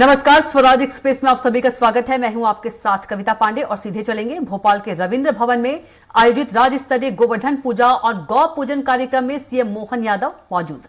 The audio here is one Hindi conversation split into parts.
नमस्कार, स्वराज एक्सप्रेस में आप सभी का स्वागत है। मैं हूं आपके साथ कविता पांडे और सीधे चलेंगे भोपाल के रविंद्र भवन में आयोजित राज्य स्तरीय गोवर्धन पूजा और गौ पूजन कार्यक्रम में सीएम मोहन यादव मौजूद।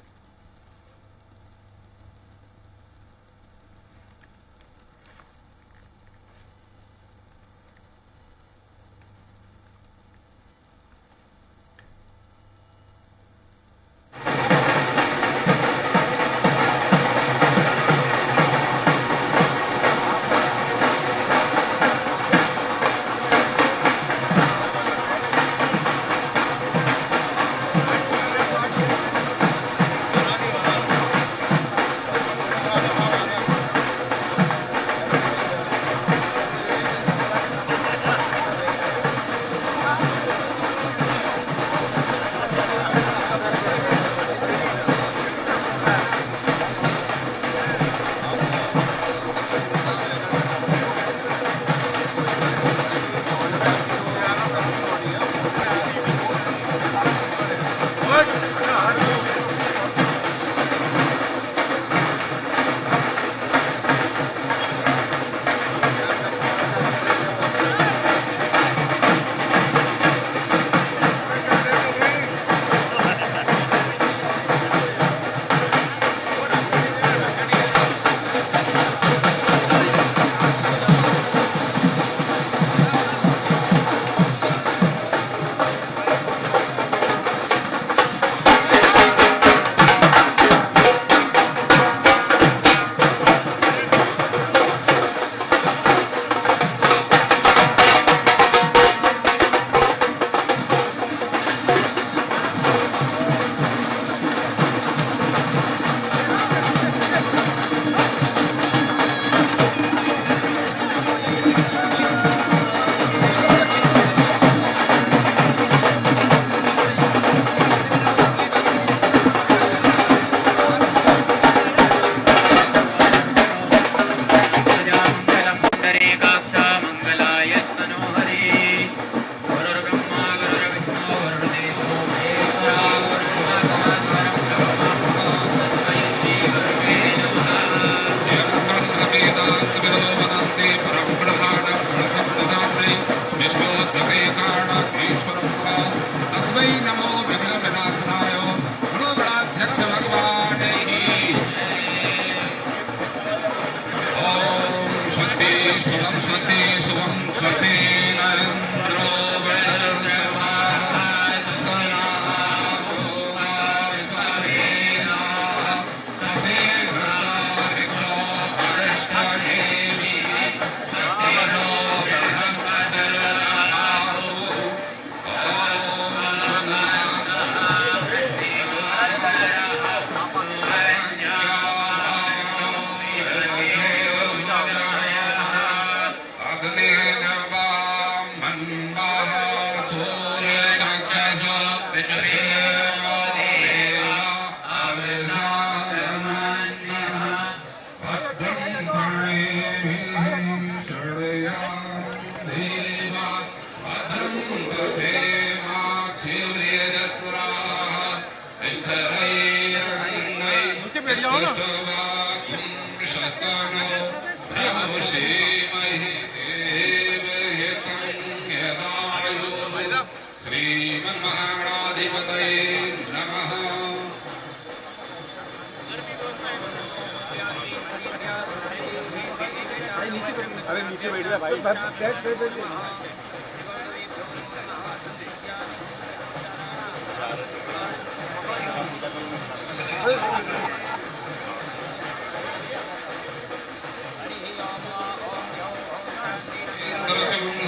अरे नीचे बैठ जा भाई,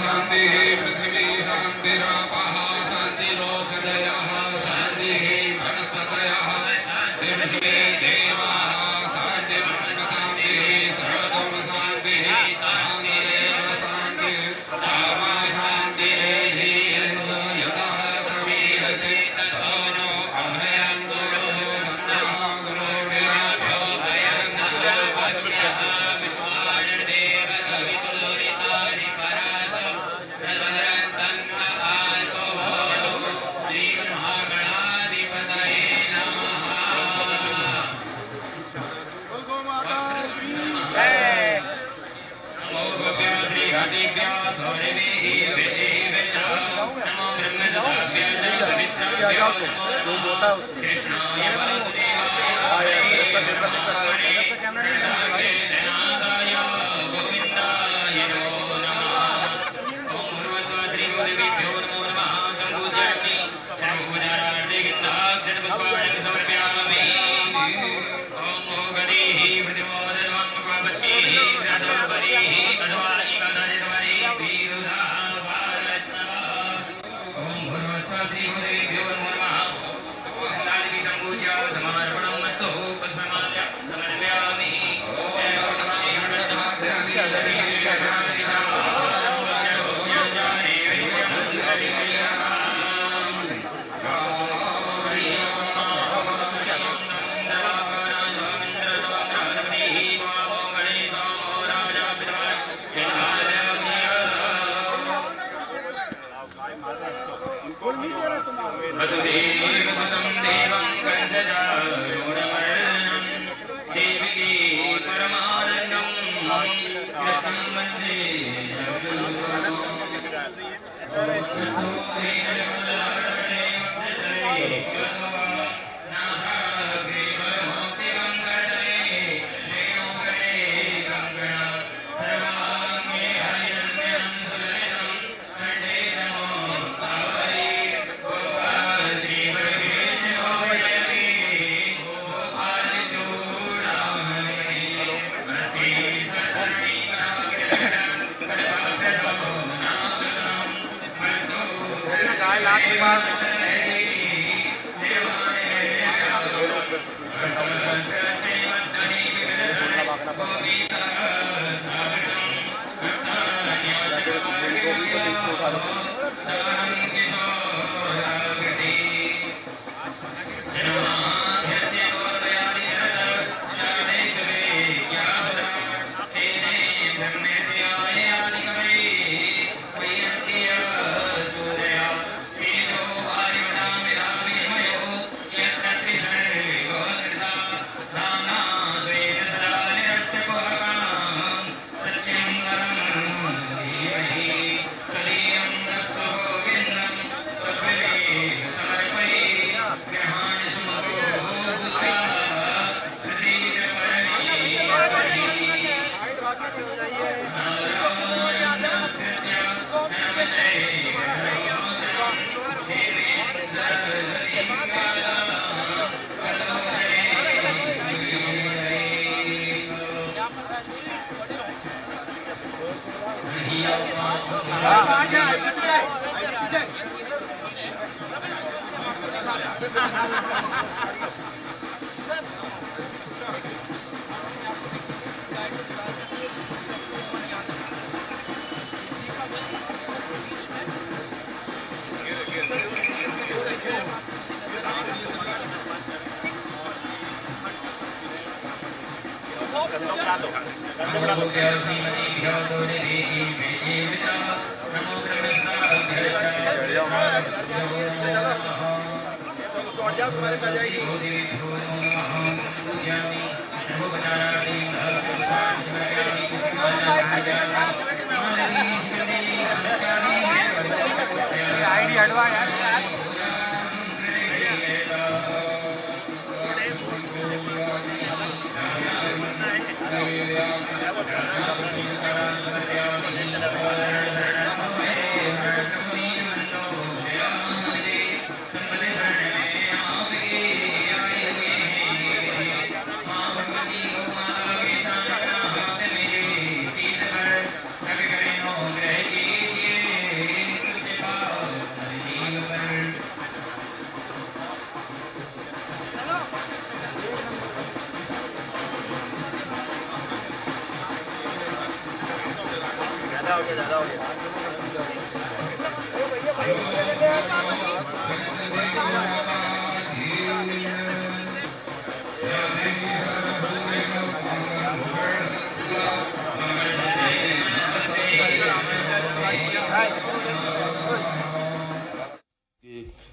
शांति पृथ्वी शांतिरापः शांतिलोकदयः शान्तिः वनस्पतयः देवशिवे देवाः शान्तिर्ब्रह्म शान्तिः सर्वधर्म शान्तिः शान्तिरेव शान्तिः सामा शान्तिरेहि यतः समीरचेत् ततो नो अभयं गुरुः सन्नः गुरुर्भ्यो भयं नः वस्म्यः विश्वानिर्देव कवितुरितानि परासो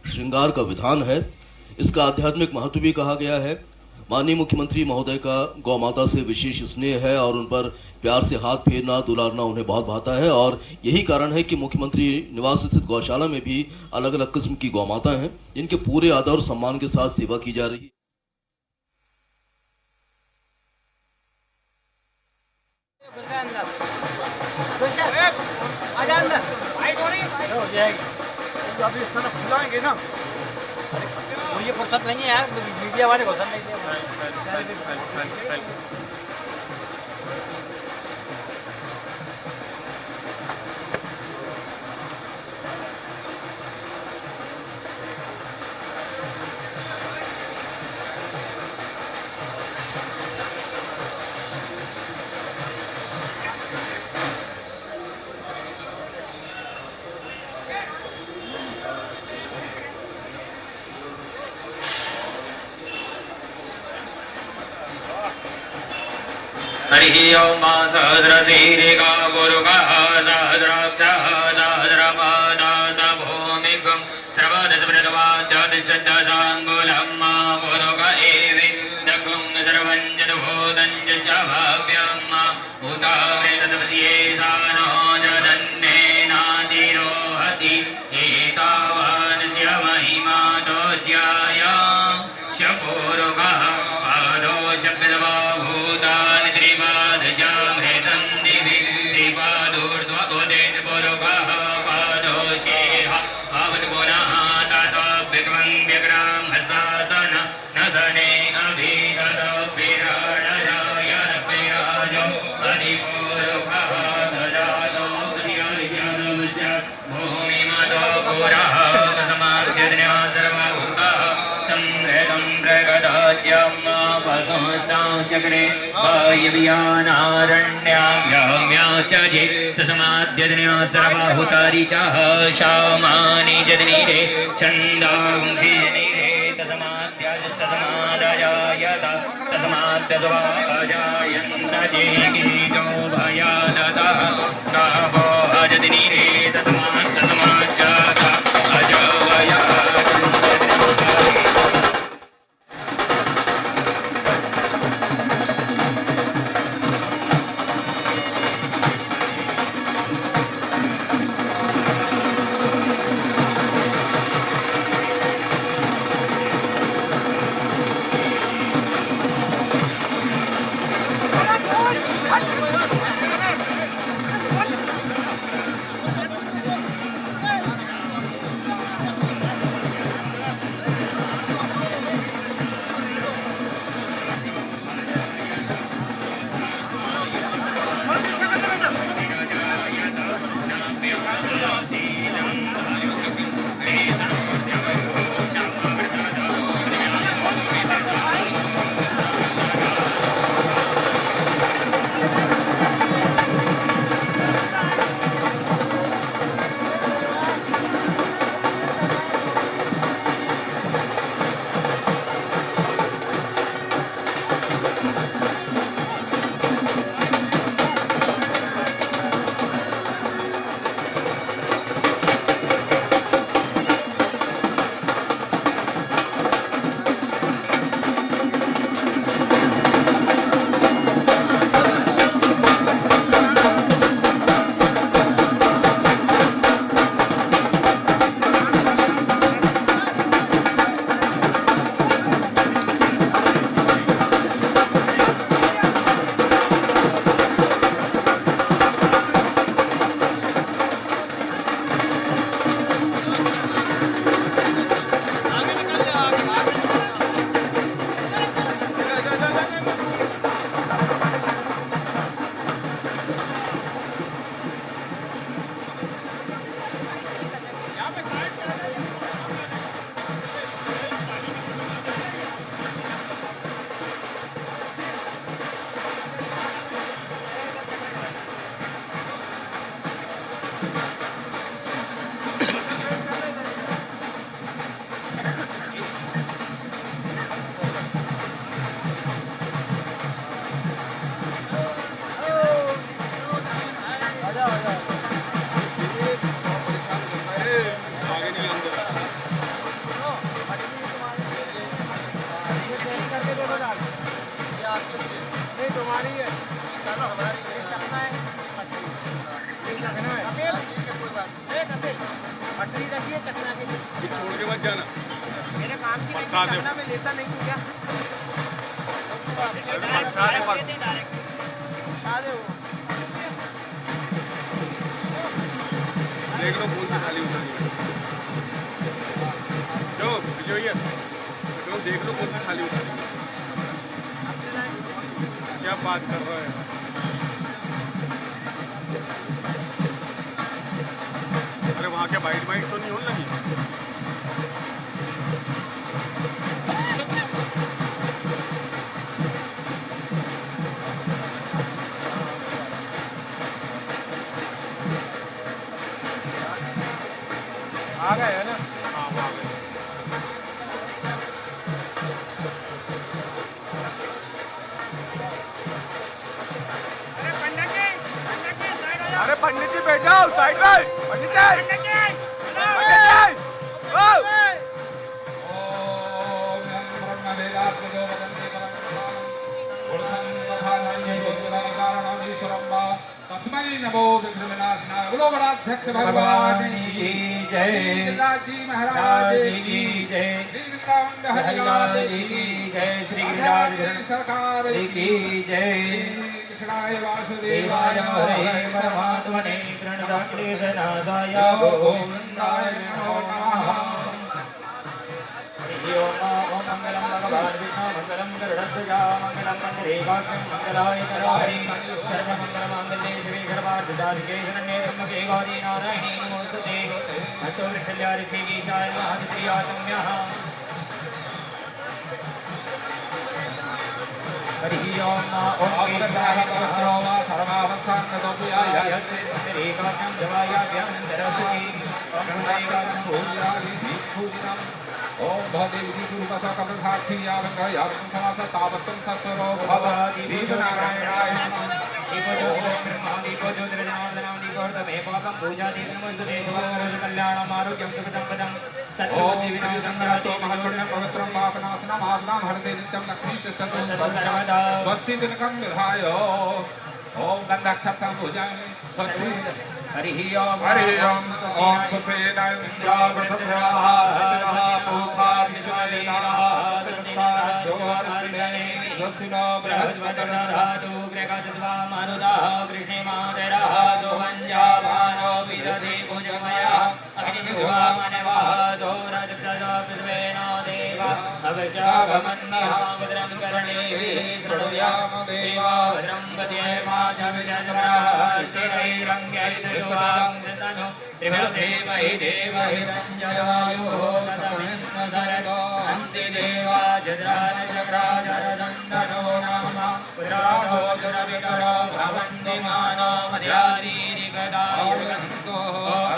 श्रृंगार का विधान है। इसका आध्यात्मिक महत्व भी कहा गया है। माननीय मुख्यमंत्री महोदय का गौ माता से विशेष स्नेह है और उन पर प्यार से हाथ फेरना दुलारना उन्हें बहुत भाता है और यही कारण है कि मुख्यमंत्री निवास स्थित गौशाला में भी अलग अलग किस्म की गौ माता हैं जिनके पूरे आदर और सम्मान के साथ सेवा की जा रही है। अभी इस तरफ खिलाएंगे ना, ये फुर्सत नहीं है यार, मीडिया वाले घुसन नहीं दे। हरिः ओम सहस्रशीर्षिका गुरुकः सहस्राक्षः सहस्रपादा स भूमिकं सर्वदशप्रदवाच्यतिष्ठदशाङ्गुलं मा गुरुक एवेदकं सर्वं जडभूतं च स्वाभाव्यं मा भूतावृततपस्ये सानो जदन्नेनातिरोहति एतावानस्य महिमा दोज्याय शपुरुकः पादो शब्दवा भूतानि त्रिपादजामृतं दिवि त्रिपादूर्ध्वोदेन पुरुषः पादोषेह अवद्गुणः ततो विक्रमं विक्रम हसासन न सने अभिगत विराडजाय विराजो अधिपुरुषः सजातो क्रियाजनमस्य भूमिमतो पुरः समार्जन्या सर्वभूतः संहृतं प्रगदाज्यं वसुस्तां शक्रे वायव्यानारण्याव्याम्याशजे तस्माद्यज्ञा सर्वाहुतारि च शामानि जदनीरे छन्दांसि जनीरे तस्माद्यस्तस्मादजायत तस्माद्यस्वाजायन्त जेगीतो भयादतः गावो अजदनीरे तस्माद् अजवया पटरी रखिए कचरा के लिए। छोड़ के मत जाना। मेरे काम की नहीं बरसात है। कचरा में लेता नहीं हूँ क्या? बरसात है, शादी हो। देख लो फूल से खाली उतर गई। जो भैया जो देख लो फूल से खाली उतर गई। क्या बात कर रहा है? अरे वहाँ क्या बाइट तो नहीं होने लगी? आ गए है ना? हाँ वो आ गए। अरे पंडित जी बैठ जाओ साइड में। पंडित जी तस्मै नमो विघ्नविनाशनाय बोलो गणाध्यक्ष भगवान की जय, जी महाराज की जय, श्री वृंदावन बिहारी लाल की जय, श्री गिरिराज सरकार की जय, कृष्णाय वासुदेवाय हरे परमात्मने प्रणतक्लेशनाशाय गोविन्दाय नमो नमः। ओम मंगलम भगवान विष्णु मंगलम गरुड़ध्वजा मंगलम मंगलेकाग्रम मंगलाय कराहरि सर्वमंगल मांगल्ये शिवे सर्वार्थसाधिके शरण्ये त्र्यंबके गौरी नारायणी नमोस्तुते अस्तु वृक्षल्यारि श्रीगीताय महाप्रियातम्यः। हरि ओम ओम कीर्तनाय नमः सर्वावस्थानतोऽप्याय एकाग्रम जवायाभ्यां दरसुति ओम पूज्यामि पूज्यम् ओम भदेवी गुरुपसा कमलसाक्षी यावंगा यावं समास तावत्तं सत्वरो भवति दीपनारायणाय नमः। दीपो ब्रह्मा दीपो ज्योतिर्जनार्दनं दीपोर्तमे पापं पूजा दीपनमस्तुते शुभं कल्याणं आरोग्यं सुखसंपदं सत्यों विनाशं रातो महत्वं पवित्रं पापनाशनं आत्मा हरते नित्यं लक्ष्मी चतुः सर्वदा स्वस्ति दिनकं विधाय ओम गन्धाक्षतं पूजयामि स्वस्ति हरि ओम ओम सुपेदाय इंद्रावृतप्राः पूर्वा विश्वलीलाः स्वस्ति नो बृहस्पतिर्दधातु गृहस्वा मरुदः कृष्णिमादरः दोहञ्जावानो विदधि भुजमयः अग्निविवामनवः दोरजप्रजापृथ्वेनो देव अवशागमन्यः भद्रं कर्णेभिः शृणुयाम देवा भद्रं पद्येमा च विजन्मः स्थिरैरङ्गैर्युवाङ्गतनु त्रिभदेवहि देवहिरञ्जयायुः गतमिन्द्रधरतो हन्ति देवा जद्रानचक्राजरदन्दनो नाम पुराणो जुरविकरो भवन्ति मानो मध्यारीरिकदायुगन्तो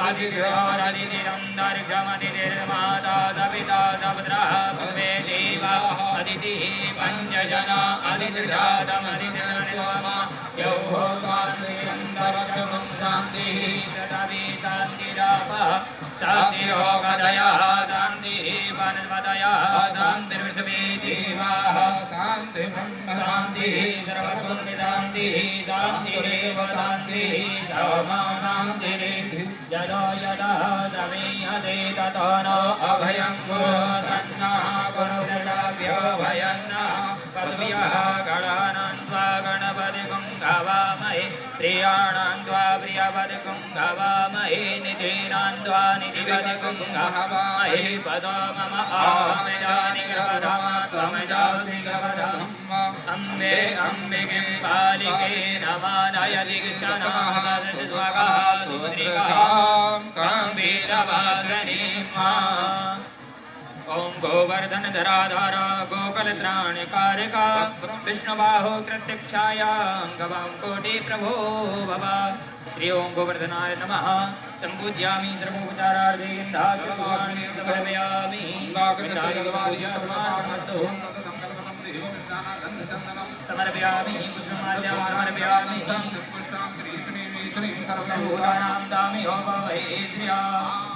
अदितिरन्दर्घमदितिर्माता दपिता दपुत्रः भवे देवा अदितिः पञ्चजना अदितिजातमदितिर्निर्मम यौः स्वान्तिरन्दरक्षमं शान्तिः तदपि शान्तिरापः शान्तिरोगदयः शान्तिः वनस्पतयः शान्तिर्विषमे देवाः शान्तिब्रह्म शान्तिः सर्वभूमिशान्तिः शान्तिरेव शान्तिः सर्वमा शान्तिः यदा यदा तमीहते ततो नो अभयं कुरु तन्नः कुरु दृढाभ्यो भयं नः पशुभ्यः गणानां त्वा गणपतिं गवामहे प्रियाणां त्वा प्रियपतिं गवामहे निधीनां त्वा निधिपतिं गवामहे पदो मम आहमिदानि गृहधामात्मजासि गृहधाम् अम्बे अम्बिके बालिके नमानय दीक्षणः स्वगः सुद्रिकः गम्भीरवासनीमा ओम गोवर्धन धराधार गोकलत्राणकारिका विष्णुबाहो कृत्यक्षायां कोटि प्रभो भव। श्री ओम गोवर्धनाय नमः। संपूज्यामि सर्वोपचारार्थे गन्धाक्षपुष्पाणि समर्पयामि। समर्पयामि पुष्पमाल्यां समर्पयामि सर्वभूतानां दामि होमवै श्रिया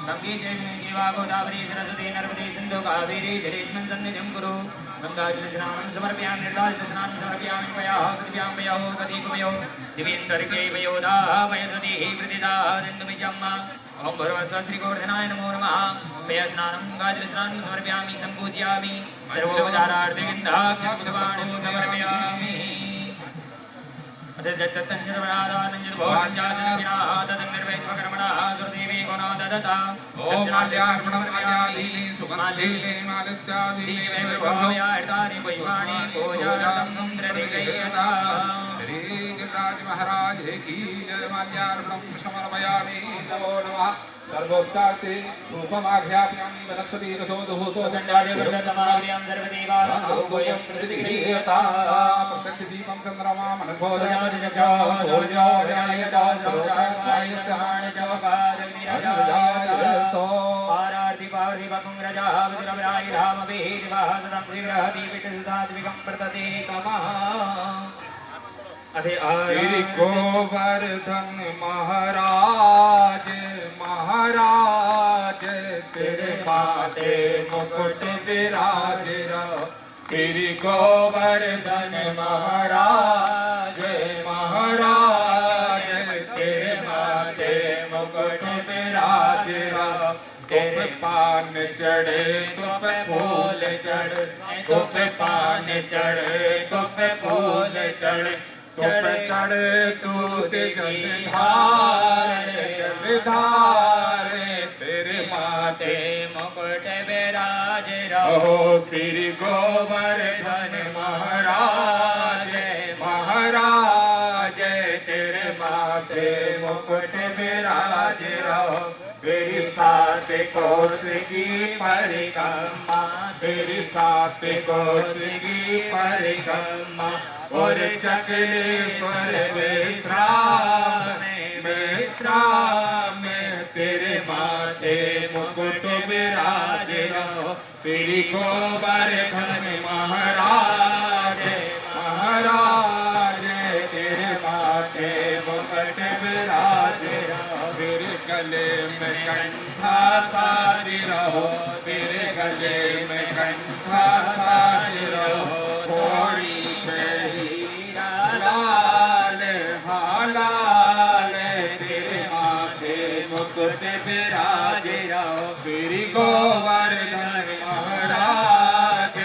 गंगे जयस्मिन् जीवा गोदावरी सरस्वती नर्मदे सिन्धु कावेरी जलेस्मिन् सन्निधिं कुरु गंगाजलस्नानं समर्पयामि निर्दारितस्नानं समर्पयामि पयाः कृतिभ्यां पयोः गतिकुमयोः दिव्यन्तरिके पयोदाभयसतिः प्रतिदादिन्दुमिजम्मा ओम भगवत्स्व श्रीगोवर्धनाय नमो नमः पयस्नानं गंगाजलस्नानं समर्पयामि सम्पूज्यामि सर्वोपचारार्थे गन्धाक्षपुष्पाणि समर्पयामि ओम माल्यार्पणं माल्यादीनि सुगन्धीनि मालित्यादीनि श्री गिरिराज महाराज की जय। माल्यार्पणं समर्पयामि नमो नमः। सर्वोपचारे रूपमाघ्याप्यामि वनस्पति रसोदभूतो प्रत्यक्ष दीपं चन्द्रमा मनसो श्री गोवर्धन महाराज महाराज तेरे माथे मुकुट विराज रहो। श्री गोवर्धन महाराज महाराज तेरे माथे मुकुट विराज रहो। तेरे पान चढ़े तुप फूल चढ़ तुप पान चढ़े तुप फूल चढ़ तुप चढ़ दूध जलधारे तेरे माथे मुकुट विराज रहो। श्री गोवर्धन महाराज महाराज तेरे माथे मुकुट विराज रहो। तेरी सात कोस की परिक्रमा तेरी सात कोस की परिक्रमा और चकलेश्वर विश्राम तेरे माथे मुकुट विराज रहो। श्री गोवर्धन महाराज महाराज तेरे माथे मुकुट विराज रहो। तेरे गले में कंठा साज रहो। तेरे गले में कंठा साज रहो। थोड़ी लाल हालाल तेरे माथे मुकुट विराज रहो। श्री गोवर्धन महाराज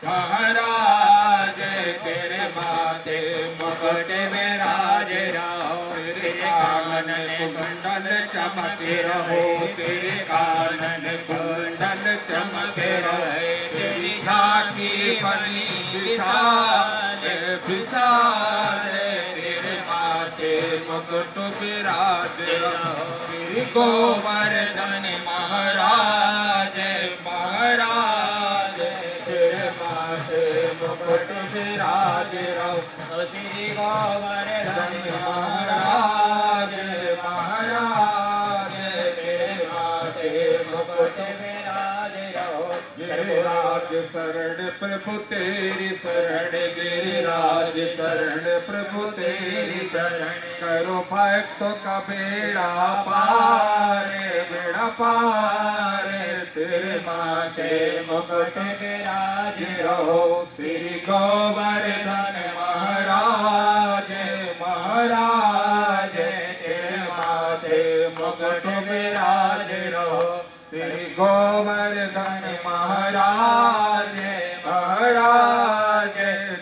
महाराज तेरे माथे मुकुट विराज रहो। तेरे कानन कुंडल चमके रहो। तेरे कानन कुंडल चमके रहे। तेरी झांकी बनी विशाल विशाल तेरे माथे मुकुट विराज रहो। श्री गोवर्धन महाराज महाराज तेरे माथे मुकुट विराज रहो। श्री गोवर्धन महाराज महाराज तेरे माथे मुकुट विराज रहो। गिरिराज शरण प्रभु तेरी शरण गिरिराज शरण प्रभु तेरी शरण करो भक्तों का बेड़ा पार तेरे माथे मुकुट विराज रहो। श्री गोवर्धन महाराज महाराज तेरे माथे मुकुट विराज रहो। श्री गोवर्धन महाराज महाराज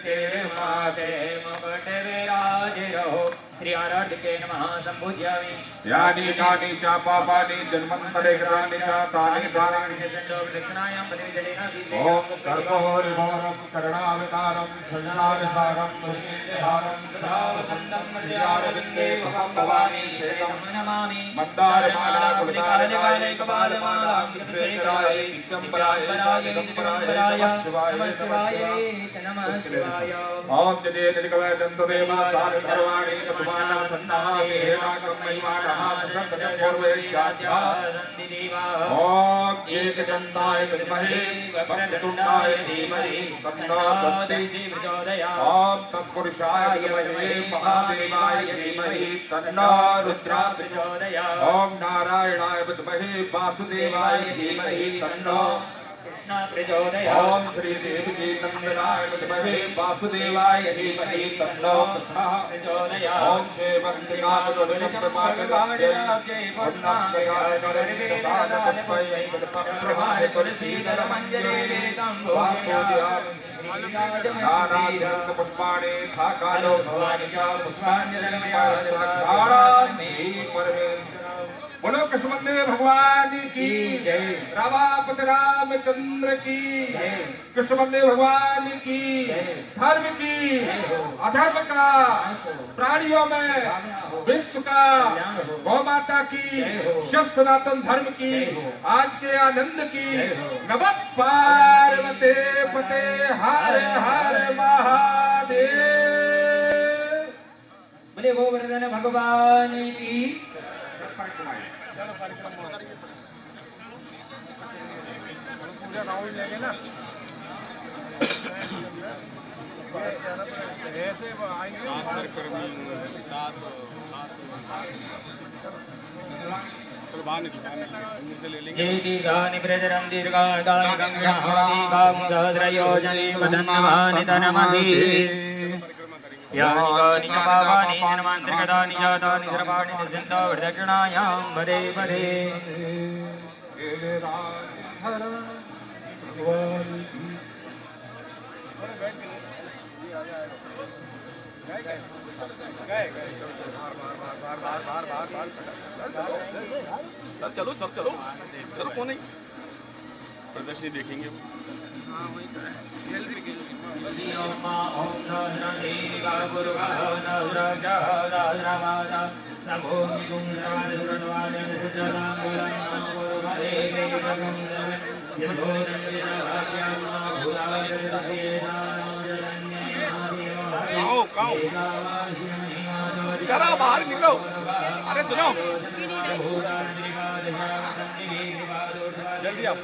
तेरे माथे मुकुट विराज रहो। श्री आराध्य नमः संपूज्यामि। यानि कानि च पापानि जन्मन्तरे कृतानि च तानि तानि दक्षिणायां पदविजलेन ओम सर्वोरिभोरं करुणावतारं सज्जनाविसारं मुनिहारं सदा वसन्तं मर्यादविन्दे महं भवानी शरणं नमामि। मन्दारमाला कुलतारकाय कपालमाला शेखराय दिगंबराय दिगंबराय नमः शिवाय नमः शिवाय। ओम जय जगवै दन्तदेवा सार सर्वाणि तत्वाना सन्नामे हेराकं महिमानः सत्तं पूर्वेश्याद्या ओम एकदन्ताय विद्महे वक्रतुण्डाय धीमहि तन्नो प्रचोदयात्। ओम तत्पुरुषाय विद्महे महादेवाय धीमहि तन्नो रुद्रात् प्रचोदयात्। ओम नारायणाय विद्महे वासुदेवाय धीमहि तन्नो न प्रचोदयात्। ओम श्री देवकी नंदनाय विद्महे वासुदेवाय धीमहि तन्नो कृष्णः प्रचोदयात्। ओम शेवंतिकाय प्रमागदाय वन्नाय करणे साध पुष्पै प्रभाय तुलसीदलमंजरे वापोद्यामि नानाशक्त पुष्पाणि खाकालो भवानिका पुष्पाण्यलंकारधारामि परमेश्वर। बोलो कृष्ण भगवान की जय। रामापति रामचंद्र की जय। कृष्ण भगवान की धर्म की अधर्म का प्राणियों में विश्व का गौ माता की सनातन धर्म की आज के आनंद की नमः पार्वते पते हर हर महादेव। बोले गोवर्धन भगवान की। दीर्घानि प्रचरन् दीर्घानि गङ्गानि सहस्रयोजने वदन्नवानि तनमसि यानि कानि च पावानि जन्मान्तर्गतानि जातानि सर्वाणि निश्चिन्तो प्रदक्षिणायां पदे पदे। सर चलो चलो कौन नहीं प्रदर्शनी देखेंगे। बाहर निकलो। अरे सुनो जल्दी आओ।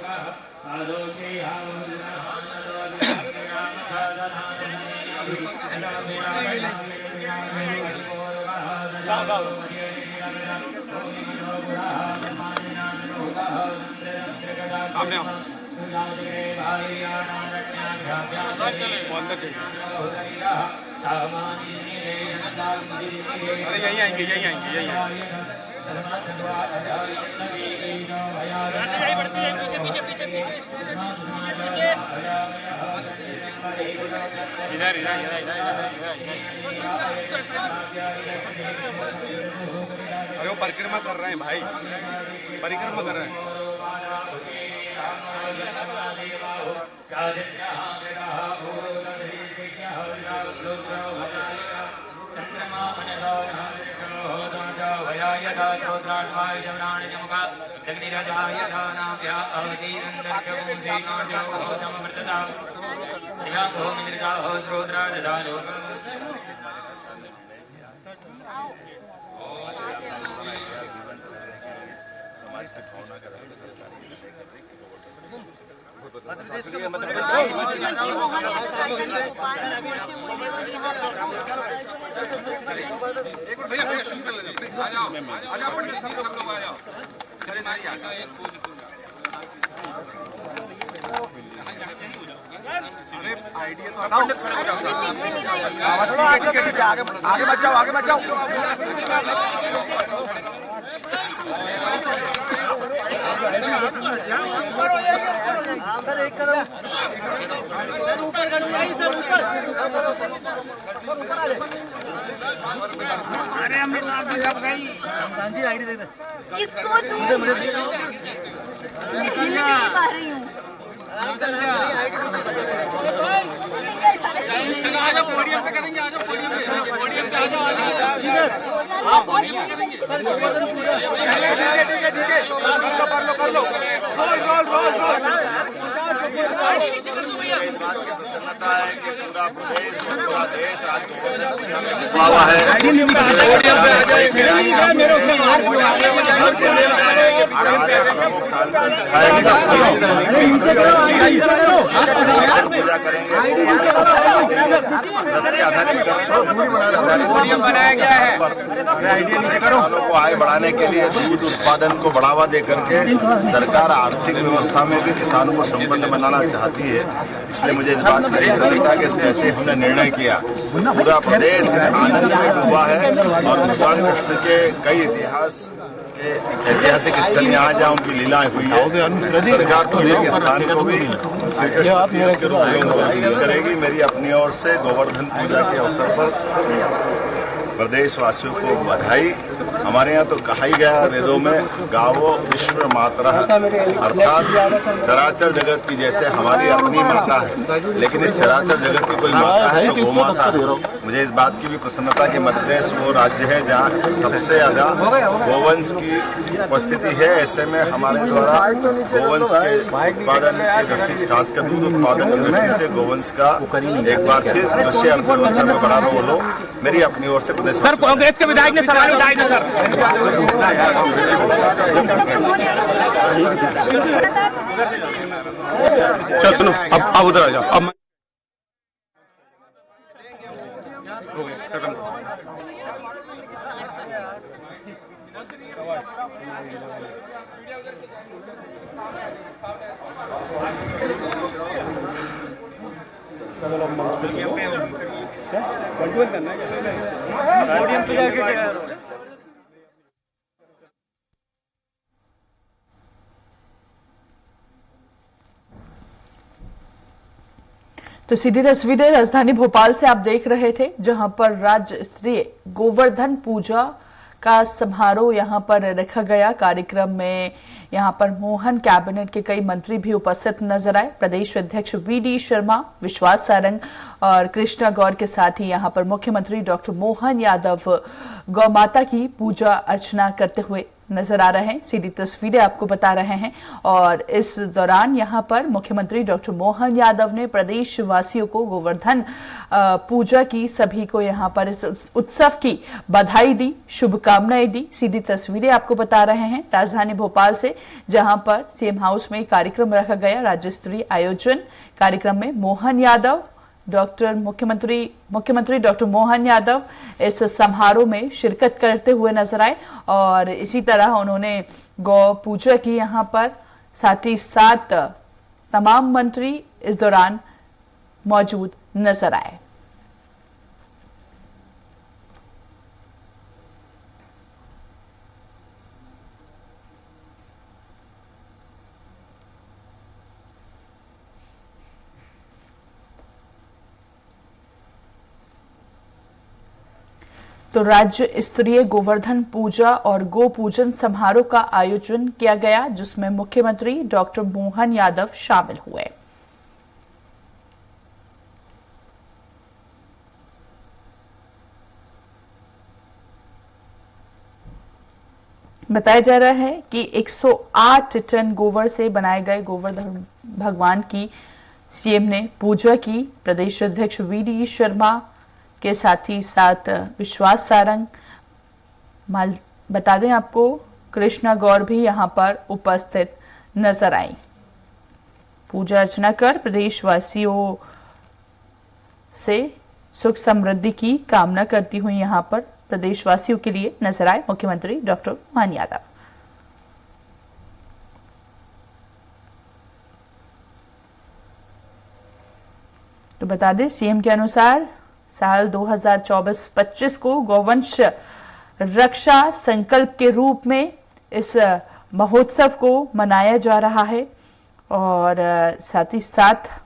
सामने आओ। अंदर चलिए। अरे यहीं आएंगे यहीं आएंगे यहीं आएंगे। बढ़ती है पीछे पीछे पीछे पीछे इधर इधर अरे वो परिक्रमा कर रहे हैं भाई, परिक्रमा कर रहे हैं। समाज की भावना का आगे मत जाओ, आगे मत जाओ। ऊपर सर ऊपर। अरे हमने जी आईडी दे दे इसको आजा पोडियम पे करेंगे, आजा पोडियम पे, पोडियम पे आजा आप पोडियम पे करेंगे सर। ठीक है कर लो इस बात की प्रसन्नता है कि पूरा प्रदेश और पूरा देश आज हुआ है। प्रमुख सांसद पूजा करेंगे। कृषि आधारित बनाया गया है। किसानों को आय बढ़ाने के लिए दूध उत्पादन को बढ़ावा दे करके सरकार आर्थिक व्यवस्था में भी किसानों को संपन्न बनाना चाहती है। इसलिए मुझे इस बात की प्रसन्नता कि जैसे हमने निर्णय किया, पूरा प्रदेश आनंद में डूबा है और भगवान कृष्ण के कई ऐतिहासिक स्थल यहाँ जहाँ उनकी लीलाएं हुई है, सरकार पूरे के स्थान को भी श्री कृष्ण तीर्थ के रूप में विकसित करेगी। मेरी अपनी ओर से गोवर्धन पूजा के अवसर पर प्रदेशवासियों को बधाई। हमारे यहाँ तो कहा ही गया वेदों में, गावो विश्व मातरः, अर्थात चराचर जगत की जैसे हमारी अपनी माता है, लेकिन इस चराचर जगत की कोई माता है तो गौ माता है। मुझे इस बात की भी प्रसन्नता कि मध्य प्रदेश वो राज्य है जहाँ सबसे ज्यादा गोवंश की उपस्थिति है। ऐसे में हमारे द्वारा गोवंश के उत्पादन की दृष्टि से, खासकर दूध उत्पादन की दृष्टि से गोवंश का एक बार फिर कृषि अर्थव्यवस्था में बड़ा रोल हो। मेरी अपनी ओर से प्रदेश सर कांग्रेस के विधायक ने सवाल उठाए थे सर। चल सुनो, अब उधर आ जाओ। अब तो सीधी तस्वीरें राजधानी भोपाल से आप देख रहे थे, जहां पर राज्य स्तरीय गोवर्धन पूजा का समारोह यहां पर रखा गया। कार्यक्रम में यहां पर मोहन कैबिनेट के कई मंत्री भी उपस्थित नजर आए। प्रदेश अध्यक्ष वीडी शर्मा, विश्वास सारंग और कृष्णा गौर के साथ ही यहां पर मुख्यमंत्री डॉक्टर मोहन यादव गौ माता की पूजा अर्चना करते हुए नजर आ रहे हैं। सीधी तस्वीरें आपको बता रहे हैं। और इस दौरान यहां पर मुख्यमंत्री डॉक्टर मोहन यादव ने प्रदेशवासियों को गोवर्धन पूजा की, सभी को यहां पर इस उत्सव की बधाई दी, शुभकामनाएं दी। सीधी तस्वीरें आपको बता रहे हैं राजधानी भोपाल से, जहां पर सीएम हाउस में कार्यक्रम रखा गया, राज्य स्तरीय आयोजन। कार्यक्रम में मोहन यादव मुख्यमंत्री डॉक्टर मोहन यादव इस समारोह में शिरकत करते हुए नजर आए और इसी तरह उन्होंने गौ पूजा की यहां पर। साथ ही साथ तमाम मंत्री इस दौरान मौजूद नजर आए। तो राज्य स्तरीय गोवर्धन पूजा और गो पूजन समारोह का आयोजन किया गया, जिसमें मुख्यमंत्री डॉक्टर मोहन यादव शामिल हुए। बताया जा रहा है कि 108 टन गोबर से बनाए गए गोवर्धन भगवान की सीएम ने पूजा की। प्रदेश अध्यक्ष वीडी शर्मा के साथ ही साथ विश्वास सारंग, बता दें आपको कृष्णा गौर भी यहां पर उपस्थित नजर आई। पूजा अर्चना कर प्रदेशवासियों से सुख समृद्धि की कामना करती हुई यहां पर प्रदेशवासियों के लिए नजर आए मुख्यमंत्री डॉक्टर मोहन यादव। तो बता दें सीएम के अनुसार साल 2024-25 को गौवंश रक्षा संकल्प के रूप में इस महोत्सव को मनाया जा रहा है और साथ ही साथ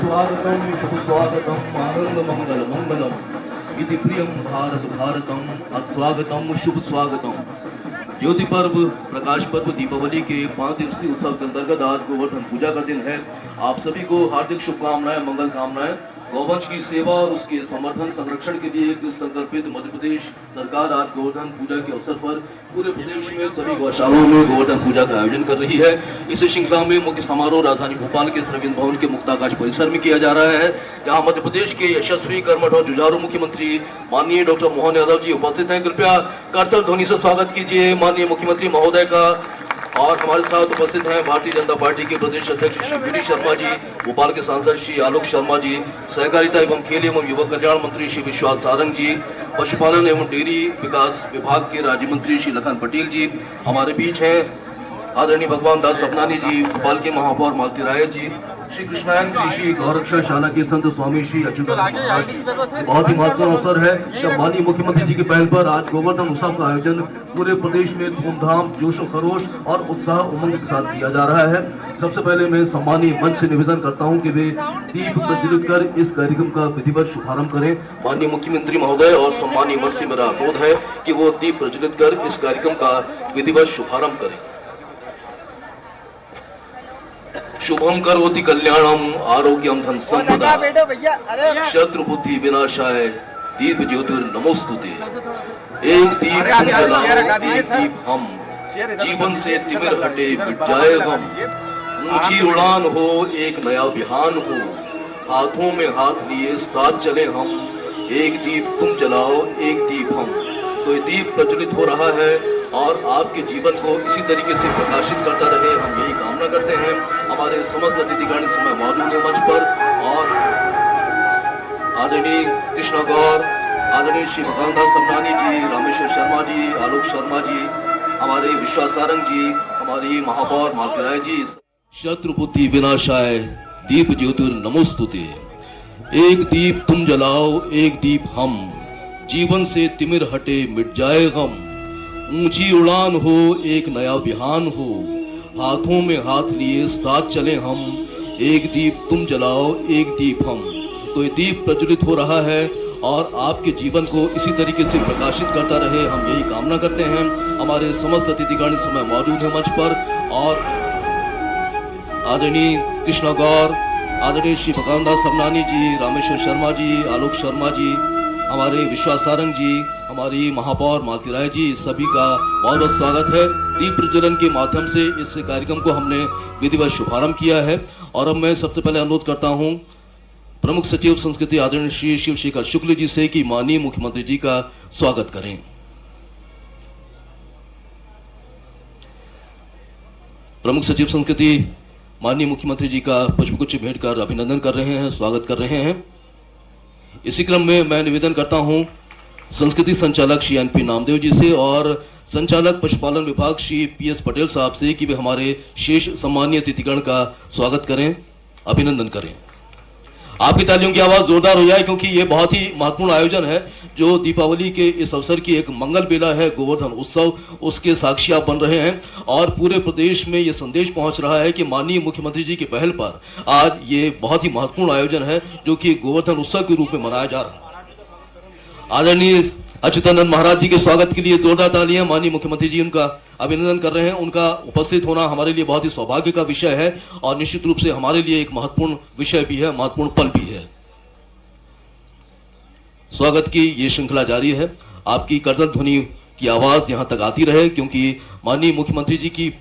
स्वागतम शुभ स्वागतम आनंद मंगल मंगलम इति प्रियम भारत भारतम स्वागतम शुभ स्वागतम। ज्योति पर्व प्रकाश पर्व दीपावली के 5 दिवसीय उत्सव के अंतर्गत आज गोवर्धन पूजा का दिन है। आप सभी को हार्दिक शुभकामनाएं, मंगल कामनाएं। गौवंश की सेवा और उसके समर्थन संरक्षण के लिए कृत संकल्पित मध्य प्रदेश सरकार आज गोवर्धन पूजा के अवसर पर पूरे प्रदेश में सभी गौशालाओं में गोवर्धन पूजा का आयोजन कर रही है। इस श्रृंखला में मुख्य समारोह राजधानी भोपाल के रविंद्र भवन के मुक्ताकाश परिसर में किया जा रहा है, जहां मध्य प्रदेश के यशस्वी कर्मठ और जुझारू मुख्यमंत्री माननीय डॉक्टर मोहन यादव जी उपस्थित हैं। कृपया करतल ध्वनि से स्वागत कीजिए माननीय मुख्यमंत्री महोदय का। और हमारे साथ उपस्थित हैं भारतीय जनता पार्टी के प्रदेश अध्यक्ष श्री वी डी शर्मा जी, भोपाल के सांसद श्री आलोक शर्मा जी, सहकारिता एवं खेल एवं युवक कल्याण मंत्री श्री विश्वास सारंग जी, पशुपालन एवं डेयरी विकास विभाग के राज्य मंत्री श्री लखन पटेल जी हमारे बीच हैं। आदरणीय भगवान दास सपनानी जी, भोपाल के महापौर मालती राय जी, श्री कृष्णायन कृषि गौरक्षा शाला के संत स्वामी श्री अच्युतानंद महाराज। बहुत ही महत्वपूर्ण अवसर है जब माननीय मुख्यमंत्री जी की पहल पर आज गोवर्धन उत्सव का आयोजन पूरे प्रदेश में धूमधाम जोश खरोश और उत्साह उमंग के साथ किया जा रहा है। सबसे पहले मैं सम्मानीय मंच से निवेदन करता हूं कि वे दीप प्रज्वलित कर इस कार्यक्रम का विधिवत शुभारंभ करें। माननीय मुख्यमंत्री महोदय और सम्मानीय मंच से मेरा अनुरोध है कि वो दीप प्रज्वलित कर इस कार्यक्रम का विधिवत शुभारंभ करें। शुभम करोति कल्याणम आरोग्यम धन संपदा शत्रु बुद्धि विनाशाय दीप ज्योतिर नमोस्तुते। एक दीप तुम जलाओ, एक दीप हम, जीवन से तिमिर हटे मिट जाए गम। ऊंची उड़ान हो, एक नया बिहान हो, हाथों में हाथ लिए साथ चले हम। एक दीप तुम जलाओ, एक दीप हम। तो ये दीप प्रज्वलित हो रहा है और आपके जीवन को इसी तरीके से प्रकाशित करता रहे, हम यही कामना करते हैं। हमारे समस्त अतिथिगण इस समय मौजूद है मंच पर और आदरणीय कृष्णा गौर, आदरणीय श्री भगवान दास सपनानी जी, रामेश्वर शर्मा जी, आलोक शर्मा जी, हमारे विश्वास सारंग जी, हमारी महापौर मालती राय जी। शत्रु बुद्धि विनाशाय दीप ज्योतिर नमोस्तुते। एक दीप तुम जलाओ, एक दीप हम, जीवन से तिमिर हटे मिट जाए गम। ऊंची उड़ान हो, एक नया बिहान हो, हाथों में हाथ लिए साथ चले हम। एक दीप तुम जलाओ, एक दीप हम। तो ये दीप प्रज्वलित हो रहा है और आपके जीवन को इसी तरीके से प्रकाशित करता रहे, हम यही कामना करते हैं। हमारे समस्त अतिथिगण इस समय मौजूद है मंच पर और आदरणीय कृष्णा गौर, आदरणीय श्री भगवान दास सपनानी जी, रामेश्वर शर्मा जी, आलोक शर्मा जी, हमारे विश्वास सारंग जी, हमारी महापौर मालती राय जी, सभी का बहुत बहुत स्वागत है। दीप प्रज्वलन के माध्यम से इस कार्यक्रम को हमने विधिवत शुभारंभ किया है और अब मैं सबसे पहले अनुरोध करता हूं प्रमुख सचिव संस्कृति आदरणीय श्री शिवशेखर शुक्ल जी से कि माननीय मुख्यमंत्री जी का स्वागत करें। प्रमुख सचिव संस्कृति माननीय मुख्यमंत्री जी का पुष्पगुच्छ भेंट कर अभिनंदन कर रहे हैं, स्वागत कर रहे हैं। इसी क्रम में मैं निवेदन करता हूं संस्कृति संचालक श्री एनपी नामदेव जी से और संचालक पशुपालन विभाग श्री पीएस पटेल साहब से कि वे हमारे शेष सम्मानीय अतिथिगण का स्वागत करें, अभिनंदन करें। आपकी तालियों की आवाज जोरदार हो जाए क्योंकि ये बहुत ही महत्वपूर्ण आयोजन है जो दीपावली के इस अवसर की एक मंगल बेला है, गोवर्धन उत्सव, उसके साक्षी आप बन रहे हैं और पूरे प्रदेश में ये संदेश पहुंच रहा है कि माननीय मुख्यमंत्री जी की पहल पर आज ये बहुत ही महत्वपूर्ण आयोजन है जो कि गोवर्धन उत्सव के रूप में मनाया जा रहा है। आदरणीय अच्युतानंद महाराज जी के स्वागत के लिए जोरदार तालियां। माननीय मुख्यमंत्री जी उनका अभिनंदन कर रहे हैं। उनका उपस्थित होना हमारे लिए बहुत ही सौभाग्य का विषय है और निश्चित रूप से हमारे लिए एक महत्वपूर्ण विषय भी है, महत्वपूर्ण पल भी है। स्वागत की ये श्रृंखला जारी है। आपकी करतल ध्वनि की आवाज यहां तक आती रहे क्योंकि माननीय मुख्यमंत्री जी की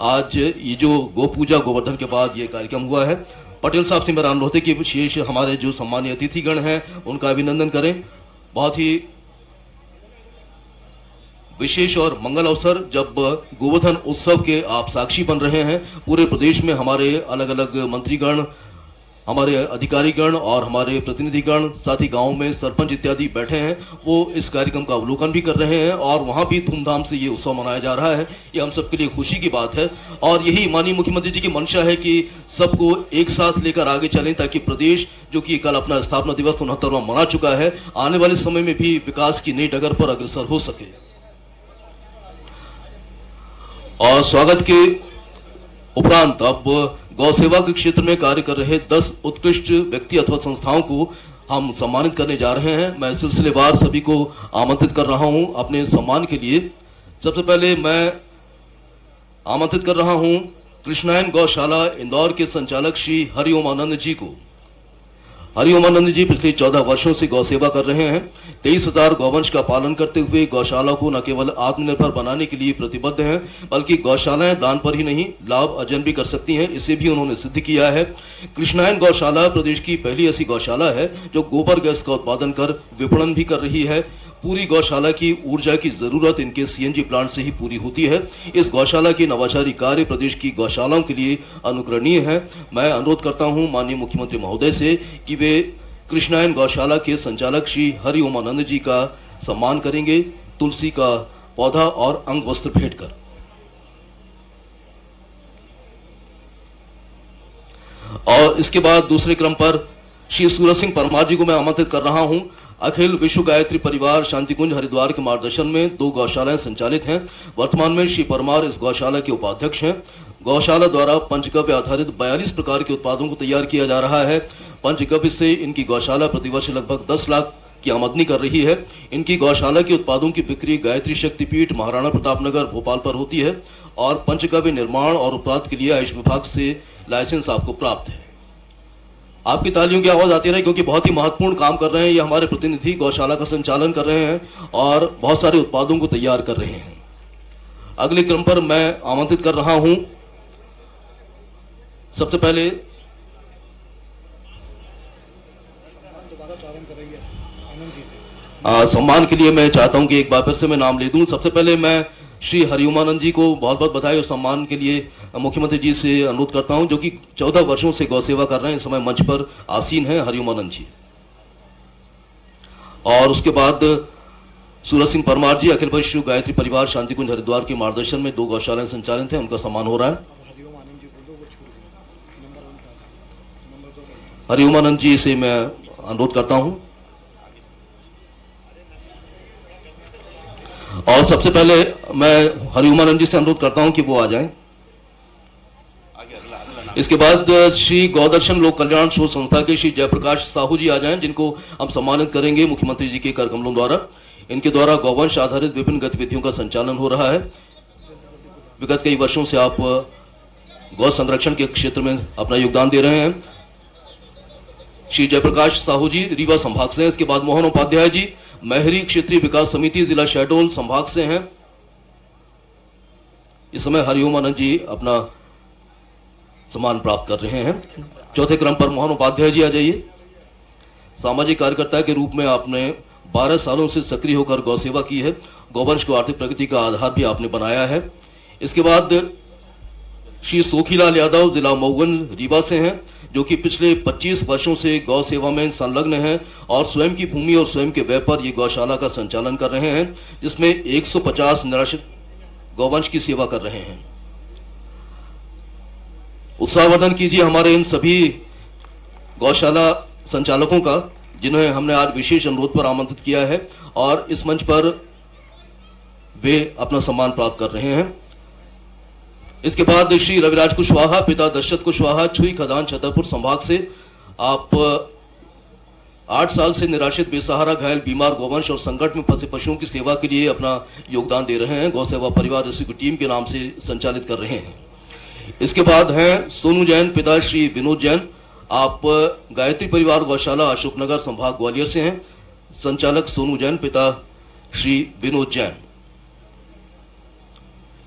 आज ये जो गो पूजा गोवर्धन के बाद ये कार्यक्रम हुआ है, पटेल साहब से मेरा अनुरोध है कि विशेष हमारे जो सम्मानीय अतिथिगण हैं उनका अभिनंदन करें। बहुत ही विशेष और मंगल अवसर जब गोवर्धन उत्सव के आप साक्षी बन रहे हैं। पूरे प्रदेश में हमारे अलग अलग मंत्रीगण, हमारे अधिकारीगण और हमारे प्रतिनिधिगण, साथ ही गांव में सरपंच इत्यादि बैठे हैं, वो इस कार्यक्रम का अवलोकन भी कर रहे हैं और वहां भी धूमधाम से ये उत्सव मनाया जा रहा है। ये हम सबके लिए खुशी की बात है और यही माननीय मुख्यमंत्री जी की मंशा है कि सबको एक साथ लेकर आगे चलें ताकि प्रदेश जो कि कल अपना स्थापना दिवस 69वां मना चुका है, आने वाले समय में भी विकास की नई डगर पर अग्रसर हो सके। और स्वागत के उपरांत अब गौ सेवा के क्षेत्र में कार्य कर रहे 10 उत्कृष्ट व्यक्ति अथवा संस्थाओं को हम सम्मानित करने जा रहे हैं। मैं सिलसिलेवार सभी को आमंत्रित कर रहा हूं अपने सम्मान के लिए। सबसे पहले मैं आमंत्रित कर रहा हूं कृष्णायन गौशाला इंदौर के संचालक श्री हरिओम आनंद जी को। हरिओम आनंद जी पिछले 14 वर्षों से गौ सेवा कर रहे हैं। 23,000 गौवंश का पालन करते हुए गौशाला को न केवल आत्मनिर्भर बनाने के लिए प्रतिबद्ध हैं, बल्कि गौशालाएं दान पर ही नहीं लाभ अर्जन भी कर सकती हैं, इसे भी उन्होंने सिद्ध किया है। कृष्णायन गौशाला प्रदेश की पहली ऐसी गौशाला है जो गोबर गैस का उत्पादन कर विपणन भी कर रही है। पूरी गौशाला की ऊर्जा की जरूरत इनके सीएनजी प्लांट से ही पूरी होती है। इस गौशाला के नवाचारी कार्य प्रदेश की गौशालाओं के लिए अनुकरणीय है। मैं अनुरोध करता हूं माननीय मुख्यमंत्री महोदय से कि वे कृष्णायन गौशाला के संचालक श्री हरिओम आनंद जी का सम्मान करेंगे तुलसी का पौधा और अंग वस्त्र भेंट कर। और इसके बाद दूसरे क्रम पर श्री सूरज सिंह परमार जी को मैं आमंत्रित कर रहा हूं। अखिल विश्व गायत्री परिवार शांतिकुंज हरिद्वार के मार्गदर्शन में 2 गौशालाएं संचालित हैं। वर्तमान में श्री परमार इस गौशाला के उपाध्यक्ष हैं। गौशाला द्वारा पंचगव्य आधारित 42 प्रकार के उत्पादों को तैयार किया जा रहा है। पंचगव्य से इनकी गौशाला प्रतिवर्ष लगभग 10 लाख की आमदनी कर रही है। इनकी गौशाला के उत्पादों की बिक्री गायत्री शक्तिपीठ महाराणा प्रताप नगर भोपाल पर होती है और पंचगव्य निर्माण और उत्पाद के लिए आयुष विभाग से लाइसेंस आपको प्राप्त है। आपकी तालियों की आवाज आती रहे क्योंकि बहुत ही महत्वपूर्ण काम कर रहे हैं। ये हमारे प्रतिनिधि गौशाला का संचालन कर रहे हैं और बहुत सारे उत्पादों को तैयार कर रहे हैं। अगले क्रम पर मैं आमंत्रित कर रहा हूं सबसे पहले सम्मान के लिए मैं चाहता हूं कि एक बार फिर से मैं नाम ले दूं। सबसे पहले मैं श्री हरिओम आनंद जी को बहुत बहुत बधाई और सम्मान के लिए मुख्यमंत्री जी से अनुरोध करता हूं, जो कि 14 वर्षों से गौ सेवा कर रहे हैं। इस समय मंच पर आसीन है हरिओम आनंद जी। और उसके बाद सूरज सिंह परमार जी अखिल विश्व गायत्री परिवार शांतिकुंज हरिद्वार के मार्गदर्शन में 2 गौशालाएं संचालित हैं, उनका सम्मान हो रहा है। हरिओम आनंद जी से मैं अनुरोध करता हूं। और सबसे पहले मैं हरिओम आनंद जी से अनुरोध करता हूं कि वो आ जाएं। इसके बाद श्री गौदर्शन लोक कल्याण शोध संस्था के श्री जयप्रकाश साहू जी आ जाएं, जिनको हम सम्मानित करेंगे मुख्यमंत्री जी के कर कमलों द्वारा। इनके द्वारा गौवंश आधारित विभिन्न गतिविधियों का संचालन हो रहा है। विगत कई वर्षों से आप गौ संरक्षण के क्षेत्र में अपना योगदान दे रहे हैं। श्री जयप्रकाश साहू जी रीवा संभाग से हैं। इसके बाद मोहन उपाध्याय जी मैहरी क्षेत्रीय विकास समिति जिला शहडोल संभाग से हैं। इस समय हरिओम आनंद जी अपना सम्मान प्राप्त कर रहे हैं। चौथे क्रम पर मोहन उपाध्याय जी आ जाइए। सामाजिक कार्यकर्ता के रूप में आपने 12 सालों से सक्रिय होकर गौ सेवा की है। गौवंश को आर्थिक प्रगति का आधार भी आपने बनाया है। इसके बाद श्री सोखीलाल यादव जिला मऊगन रीवा से हैं, जो कि पिछले 25 वर्षों से गौ सेवा में संलग्न हैं और स्वयं की भूमि और स्वयं के व्यय पर ये गौशाला का संचालन कर रहे हैं, जिसमें 150 निराश्रित गौवंश की सेवा कर रहे हैं। उत्साहवर्धन कीजिए हमारे इन सभी गौशाला संचालकों का, जिन्हें हमने आज विशेष अनुरोध पर आमंत्रित किया है और इस मंच पर वे अपना सम्मान प्राप्त कर रहे हैं। इसके बाद श्री रविराज कुशवाहा पिता दशरथ कुशवाहा छुई खदान छतरपुर संभाग से। आप 8 साल से निराश्रित बेसहारा घायल बीमार गौवंश और संकट में फंसे पशुओं की सेवा के लिए अपना योगदान दे रहे हैं। गौ सेवा परिवार रेस्क्यू टीम के नाम से संचालित कर रहे हैं। इसके बाद हैं सोनू जैन पिता श्री विनोद जैन। आप गायत्री परिवार गौशाला अशोकनगर संभाग ग्वालियर से हैं। संचालक सोनू जैन पिता श्री विनोद जैन।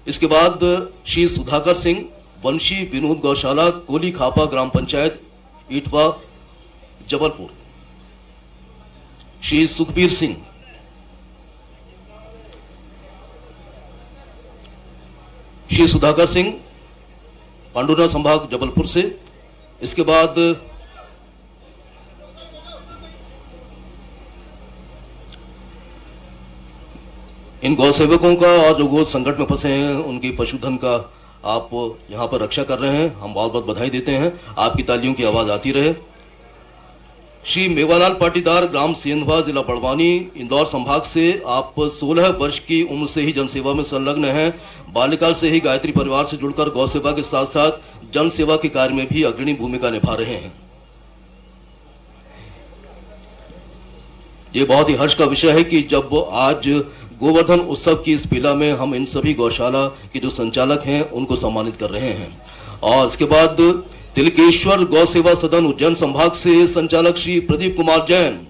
इसके बाद श्री सुधाकर सिंह वंशी विनोद गौशाला कोली खापा ग्राम पंचायत ईटवा जबलपुर। श्री सुखबीर सिंह, श्री सुधाकर सिंह पांडुना संभाग जबलपुर से। इसके बाद इन गौ सेवकों का और जो गौ संकट में फंसे हैं उनकी पशुधन का आप यहां पर रक्षा कर रहे हैं। हम बहुत बहुत बधाई देते हैं। आपकी तालियों की आवाज आती रहे। श्री मेवालाल पाटीदार, ग्राम सेंधवा, जिला बड़वानी, इंदौर संभाग से आप 16 वर्ष की उम्र से ही जनसेवा में संलग्न हैं। बाल्यकाल से ही गायत्री परिवार से जुड़कर गौ सेवा के साथ साथ जन सेवा के कार्य में भी अग्रणी भूमिका निभा रहे हैं। ये बहुत ही हर्ष का विषय है कि जब आज गोवर्धन उत्सव की इस बेला में हम इन सभी गौशाला के जो संचालक हैं उनको सम्मानित कर रहे हैं। और इसके बाद तिलकेश्वर गौ सेवा सदन उज्जैन संभाग से संचालक श्री प्रदीप कुमार जैन।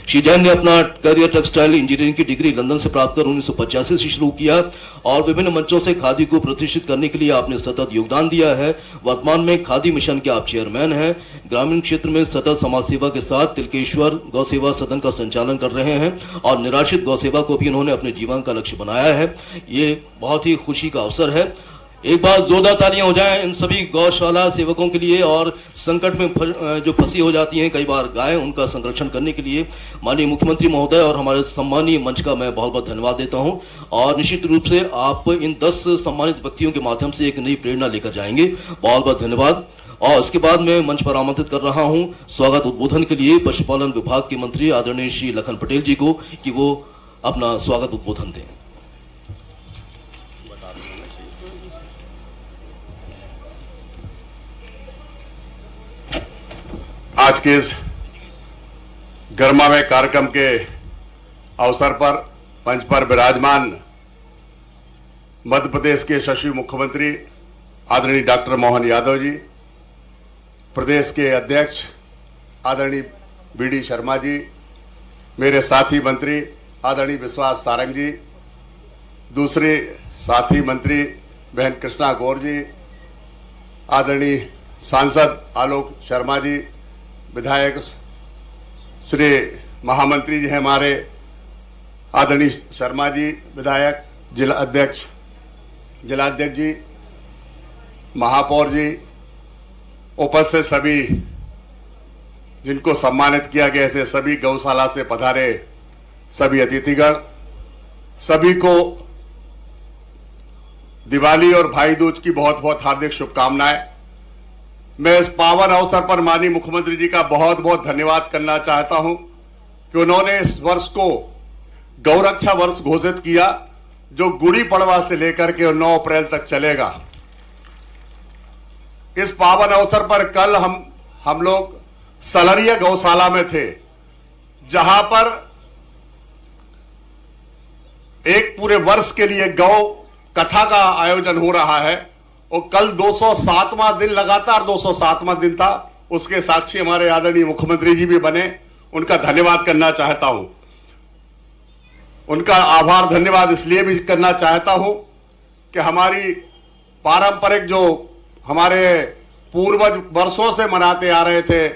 श्री जैन ने अपना करियर टेक्सटाइल इंजीनियरिंग की डिग्री लंदन से प्राप्त कर 1985 से शुरू किया और विभिन्न मंचों से खादी को प्रतिष्ठित करने के लिए आपने सतत योगदान दिया है। वर्तमान में खादी मिशन के आप चेयरमैन हैं। ग्रामीण क्षेत्र में सतत समाज सेवा के साथ तिलकेश्वर गौ सेवा सदन का संचालन कर रहे हैं और निराश्रित गौ सेवा को भी इन्होंने अपने जीवन का लक्ष्य बनाया है। ये बहुत ही खुशी का अवसर है। एक बार जोरदार तालियां हो जाएं इन सभी गौशाला सेवकों के लिए और संकट में जो फंसी हो जाती हैं कई बार गाय, उनका संरक्षण करने के लिए माननीय मुख्यमंत्री महोदय और हमारे सम्मानीय मंच का मैं बहुत बहुत धन्यवाद देता हूं। और निश्चित रूप से आप इन 10 सम्मानित व्यक्तियों के माध्यम से एक नई प्रेरणा लेकर जाएंगे। बहुत बहुत धन्यवाद। और इसके बाद मैं मंच पर आमंत्रित कर रहा हूं स्वागत उद्बोधन के लिए पशुपालन विभाग के मंत्री आदरणीय श्री लखन पटेल जी को कि वो अपना स्वागत उद्बोधन दें। आज के इस गर्मामय कार्यक्रम के अवसर पर मंच पर विराजमान मध्य प्रदेश के यशस्वी मुख्यमंत्री आदरणीय डॉक्टर मोहन यादव जी, प्रदेश के अध्यक्ष आदरणीय बीडी शर्मा जी, मेरे साथी मंत्री आदरणीय विश्वास सारंग जी, दूसरे साथी मंत्री बहन कृष्णा गौर जी, आदरणीय सांसद आलोक शर्मा जी, विधायक श्री महामंत्री जी हैं हमारे आदरणीय शर्मा जी, विधायक जिलाध्यक्ष जी, महापौर जी, उपस्थित सभी जिनको सम्मानित किया गया, ऐसे सभी गौशाला से पधारे सभी अतिथिगण, सभी को दिवाली और भाई दूज की बहुत बहुत हार्दिक शुभकामनाएं। मैं इस पावन अवसर पर माननीय मुख्यमंत्री जी का बहुत बहुत धन्यवाद करना चाहता हूं कि उन्होंने इस वर्ष को गौरक्षा वर्ष घोषित किया, जो गुड़ी पड़वा से लेकर के 9 अप्रैल तक चलेगा। इस पावन अवसर पर कल हम लोग सलरिया गौशाला में थे, जहां पर एक पूरे वर्ष के लिए गौ कथा का आयोजन हो रहा है और कल 207वां दिन, लगातार 207वां दिन था। उसके साक्षी हमारे आदरणीय मुख्यमंत्री जी भी बने, उनका धन्यवाद करना चाहता हूं। उनका आभार धन्यवाद इसलिए भी करना चाहता हूं कि हमारी पारंपरिक जो हमारे पूर्वज वर्षों से मनाते आ रहे थे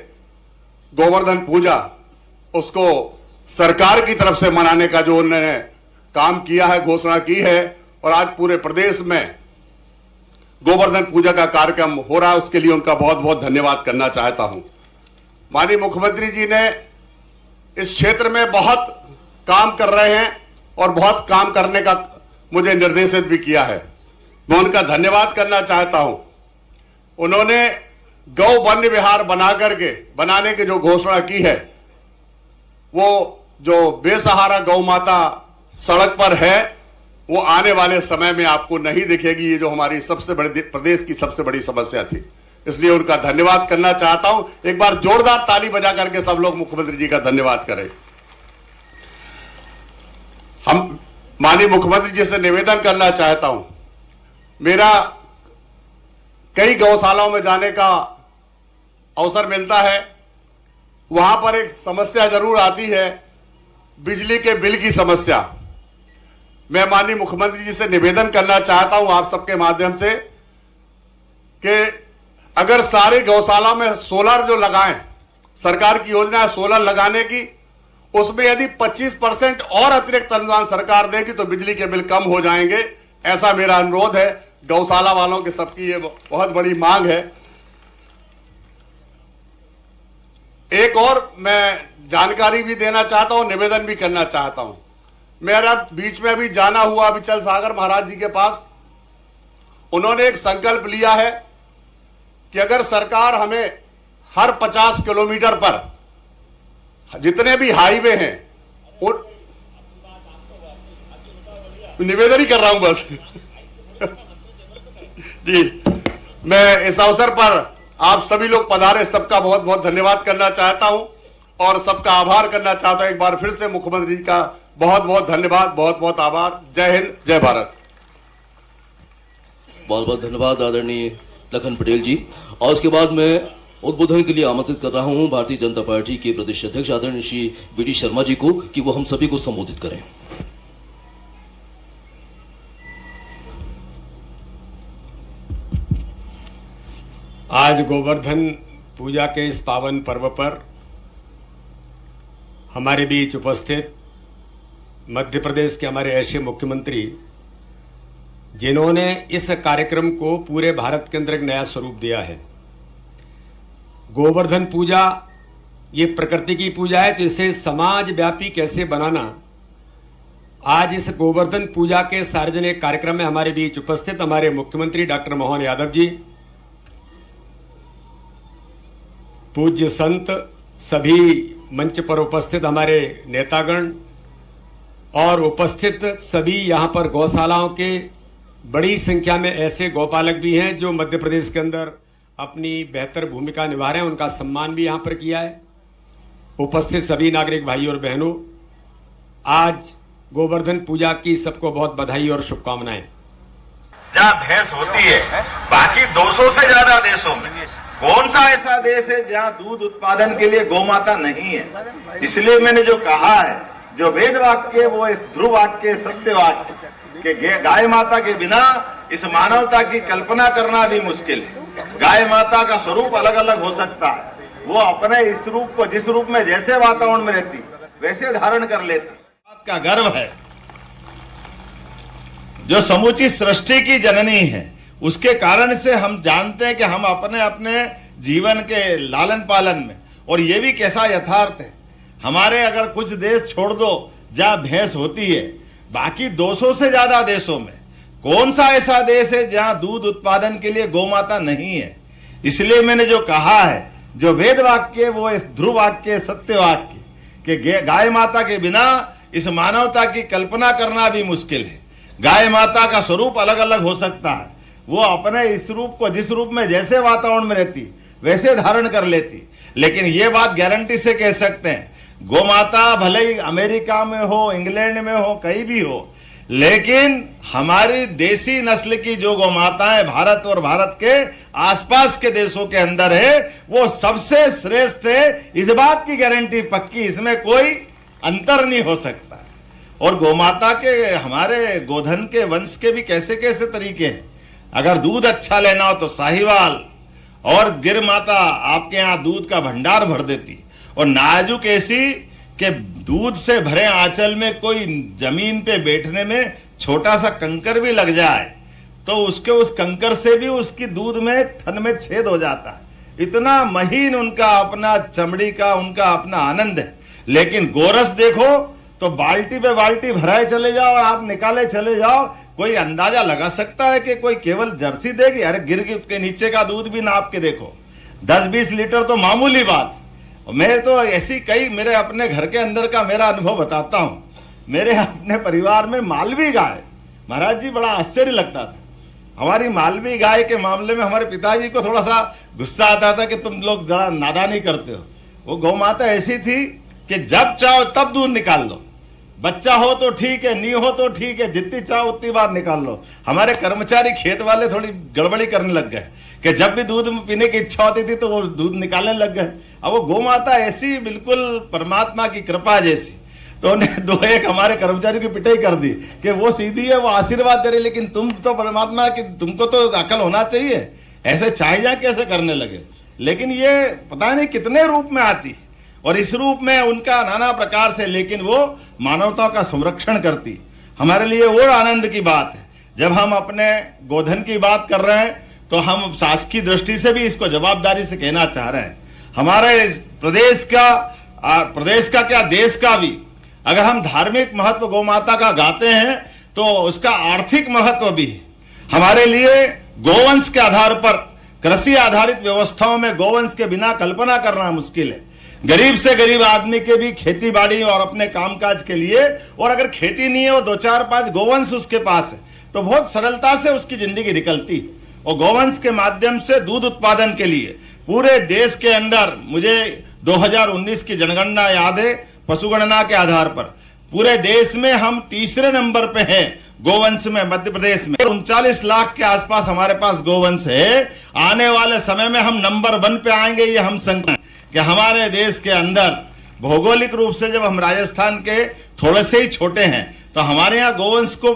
गोवर्धन पूजा, उसको सरकार की तरफ से मनाने का जो उन्होंने काम किया है, घोषणा की है, और आज पूरे प्रदेश में गोवर्धन पूजा का कार्यक्रम हो रहा है, उसके लिए उनका बहुत बहुत धन्यवाद करना चाहता हूं। माननीय मुख्यमंत्री जी ने इस क्षेत्र में बहुत काम कर रहे हैं और बहुत काम करने का मुझे निर्देशित भी किया है। मैं उनका धन्यवाद करना चाहता हूं। उन्होंने गौ वन्य विहार बनाने की जो घोषणा की है, वो जो बेसहारा गौ माता सड़क पर है, वो आने वाले समय में आपको नहीं दिखेगी। ये जो हमारी सबसे बड़ी प्रदेश की सबसे बड़ी समस्या थी, इसलिए उनका धन्यवाद करना चाहता हूं। एक बार जोरदार ताली बजा करके सब लोग मुख्यमंत्री जी का धन्यवाद करें। हम माननीय मुख्यमंत्री जी से निवेदन करना चाहता हूं, मेरा कई गौशालाओं में जाने का अवसर मिलता है, वहां पर एक समस्या जरूर आती है, बिजली के बिल की समस्या। मैं माननीय मुख्यमंत्री जी से निवेदन करना चाहता हूं आप सबके माध्यम से कि अगर सारे गौशाला में सोलर जो लगाएं, सरकार की योजना है सोलर लगाने की, उसमें यदि 25% और अतिरिक्त अनुदान सरकार देगी तो बिजली के बिल कम हो जाएंगे। ऐसा मेरा अनुरोध है। गौशाला वालों के सबकी ये बहुत बड़ी मांग है। एक और मैं जानकारी भी देना चाहता हूं, निवेदन भी करना चाहता हूं। मेरा बीच में अभी जाना हुआ अविचल सागर महाराज जी के पास, उन्होंने एक संकल्प लिया है कि अगर सरकार हमें हर 50 किलोमीटर पर जितने भी हाईवे हैं और निवेदन ही कर रहा हूं बस जी। मैं इस अवसर पर आप सभी लोग पधारे, सबका बहुत बहुत धन्यवाद करना चाहता हूं और सबका आभार करना चाहता हूं। एक बार फिर से मुख्यमंत्री जी का बहुत बहुत धन्यवाद, बहुत बहुत आभार। जय हिंद, जय भारत। बहुत बहुत धन्यवाद आदरणीय लखन पटेल जी। और उसके बाद मैं उद्बोधन के लिए आमंत्रित कर रहा हूं भारतीय जनता पार्टी के प्रदेश अध्यक्ष आदरणीय श्री वी.डी. शर्मा जी को कि वो हम सभी को संबोधित करें। आज गोवर्धन पूजा के इस पावन पर्व पर हमारे बीच उपस्थित मध्य प्रदेश के हमारे ऐसे मुख्यमंत्री जिन्होंने इस कार्यक्रम को पूरे भारत के अंदर एक नया स्वरूप दिया है। गोवर्धन पूजा ये प्रकृति की पूजा है, तो इसे समाज व्यापी कैसे बनाना, आज इस गोवर्धन पूजा के सार्वजनिक कार्यक्रम में हमारे बीच उपस्थित हमारे मुख्यमंत्री डॉक्टर मोहन यादव जी, पूज्य संत, सभी मंच पर उपस्थित हमारे नेतागण और उपस्थित सभी यहां पर गौशालाओं के बड़ी संख्या में ऐसे गौपालक भी हैं जो मध्य प्रदेश के अंदर अपनी बेहतर भूमिका निभा रहे हैं, उनका सम्मान भी यहां पर किया है। उपस्थित सभी नागरिक भाई और बहनों, आज गोवर्धन पूजा की सबको बहुत बधाई और शुभकामनाएं। जहाँ भैंस होती है, बाकी 200 से ज्यादा देशों में कौन सा ऐसा देश है जहाँ दूध उत्पादन के लिए गौमाता नहीं है। इसलिए मैंने जो कहा है, जो वेद वाक्य वो इस ध्रुव वाक्य सत्य वाक्य कि गाय माता के बिना इस मानवता की कल्पना करना भी मुश्किल है। गाय माता का स्वरूप अलग अलग हो सकता है, वो अपने इस रूप को जिस रूप में जैसे वातावरण में रहती वैसे धारण कर लेती। बात का गर्व है, जो समूची सृष्टि की जननी है, उसके कारण से हम जानते हैं कि हम अपने अपने जीवन के लालन पालन में, और ये भी कैसा यथार्थ है, हमारे अगर कुछ देश छोड़ दो जहां भैंस होती है, बाकी 200 से ज्यादा देशों में कौन सा ऐसा देश है जहां दूध उत्पादन के लिए गौमाता नहीं है। इसलिए मैंने जो कहा है, जो वेद वाक्य वो इस ध्रुव वाक्य सत्य वाक्य कि गाय माता के बिना इस मानवता की कल्पना करना भी मुश्किल है। गाय माता का स्वरूप अलग अलग हो सकता है, वो अपने इस रूप को जिस रूप में जैसे वातावरण में रहती वैसे धारण कर लेती। लेकिन ये बात गारंटी से कह सकते हैं, गोमाता भले ही अमेरिका में हो, इंग्लैंड में हो, कहीं भी हो, लेकिन हमारी देसी नस्ल की जो गौमाताएं भारत और भारत के आसपास के देशों के अंदर है, वो सबसे श्रेष्ठ है। इस बात की गारंटी पक्की, इसमें कोई अंतर नहीं हो सकता। और गौमाता के, हमारे गोधन के वंश के भी कैसे कैसे तरीके हैं। अगर दूध अच्छा लेना हो तो साहिवाल और गिर माता आपके यहाँ दूध का भंडार भर देती, और नाजुक ऐसी कि दूध से भरे आंचल में कोई जमीन पे बैठने में छोटा सा कंकर भी लग जाए तो उसके उस कंकर से भी उसकी दूध में थन में छेद हो जाता है। इतना महीन उनका अपना चमड़ी का उनका अपना आनंद है। लेकिन गोरस देखो तो बाल्टी पे बाल्टी भराए चले जाओ और आप निकाले चले जाओ, कोई अंदाजा लगा सकता है कि कोई केवल जर्सी देगी? अरे गिर के नीचे का दूध भी नाप के देखो, 10-20 लीटर तो मामूली बात। मैं तो ऐसी कई मेरे अपने घर के अंदर का मेरा अनुभव बताता हूं। मेरे अपने परिवार में मालवी गाय, महाराज जी बड़ा आश्चर्य लगता था। हमारी मालवी गाय के मामले में हमारे पिताजी को थोड़ा सा गुस्सा आता था कि तुम लोग जरा नादानी करते हो। वो गौ माता ऐसी थी कि जब चाहो तब दूध निकाल लो, बच्चा हो तो ठीक है, नहीं हो तो ठीक है, जितनी चाहो उतनी बार निकाल लो। हमारे कर्मचारी खेत वाले थोड़ी गड़बड़ी करने लग गए कि जब भी दूध पीने की इच्छा होती थी तो वो दूध निकालने लग गए। अब वो गौ माता ऐसी बिल्कुल परमात्मा की कृपा जैसी, तो उन्हें 2-1 हमारे कर्मचारी की पिटाई कर दी कि वो सीधी है, वो आशीर्वाद दे रही, लेकिन तुम तो परमात्मा की, तुमको तो अकल होना चाहिए, ऐसे चाहे कैसे करने लगे। लेकिन ये पता नहीं कितने रूप में आती, और इस रूप में उनका नाना प्रकार से, लेकिन वो मानवता का संरक्षण करती। हमारे लिए वो आनंद की बात है। जब हम अपने गोधन की बात कर रहे हैं तो हम शासकीय दृष्टि से भी इसको जवाबदारी से कहना चाह रहे हैं। हमारे प्रदेश का क्या, देश का भी, अगर हम धार्मिक महत्व गौ माता का गाते हैं तो उसका आर्थिक महत्व भी है। हमारे लिए गोवंश के आधार पर कृषि आधारित व्यवस्थाओं में गोवंश के बिना कल्पना करना मुश्किल है। गरीब से गरीब आदमी के भी खेती बाड़ी और अपने कामकाज के लिए, और अगर खेती नहीं है और 2-4-5 गोवंश उसके पास है तो बहुत सरलता से उसकी जिंदगी निकलती। और गोवंश के माध्यम से दूध उत्पादन के लिए पूरे देश के अंदर, मुझे 2019 की जनगणना याद है, पशुगणना के आधार पर पूरे देश में हम तीसरे नंबर पे हैं गोवंश में। मध्य प्रदेश में 39 लाख के आसपास हमारे पास गोवंश है। आने वाले समय में हम नंबर 1 पे आएंगे, ये हम संकल्प कि हमारे देश के अंदर भौगोलिक रूप से जब हम राजस्थान के थोड़े से ही छोटे हैं तो हमारे यहाँ गोवंश को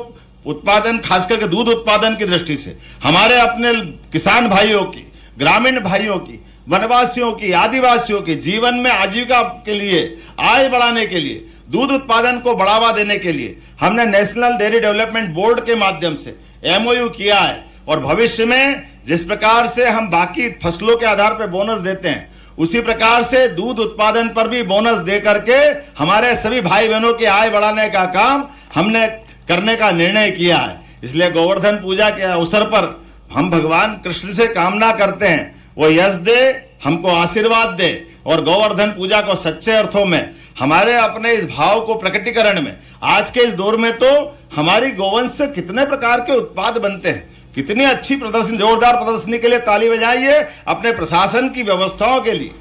उत्पादन, खास करके दूध उत्पादन की दृष्टि से हमारे अपने किसान भाइयों की, ग्रामीण भाइयों की, वनवासियों की, आदिवासियों की जीवन में आजीविका के लिए, आय बढ़ाने के लिए, दूध उत्पादन को बढ़ावा देने के लिए हमने नेशनल डेयरी डेवलपमेंट बोर्ड के माध्यम से MOU किया है। और भविष्य में जिस प्रकार से हम बाकी फसलों के आधार पर बोनस देते हैं उसी प्रकार से दूध उत्पादन पर भी बोनस दे करके हमारे सभी भाई बहनों की आय बढ़ाने का काम हमने करने का निर्णय किया है। इसलिए गोवर्धन पूजा के अवसर पर हम भगवान कृष्ण से कामना करते हैं वो यश दे, हमको आशीर्वाद दे और गोवर्धन पूजा को सच्चे अर्थों में हमारे अपने इस भाव को प्रकटीकरण में आज के इस दौर में तो हमारी गोवंश से कितने प्रकार के उत्पाद बनते हैं, कितनी अच्छी प्रदर्शनी, जोरदार प्रदर्शनी के लिए ताली बजाइए। अपने प्रशासन की व्यवस्थाओं के लिए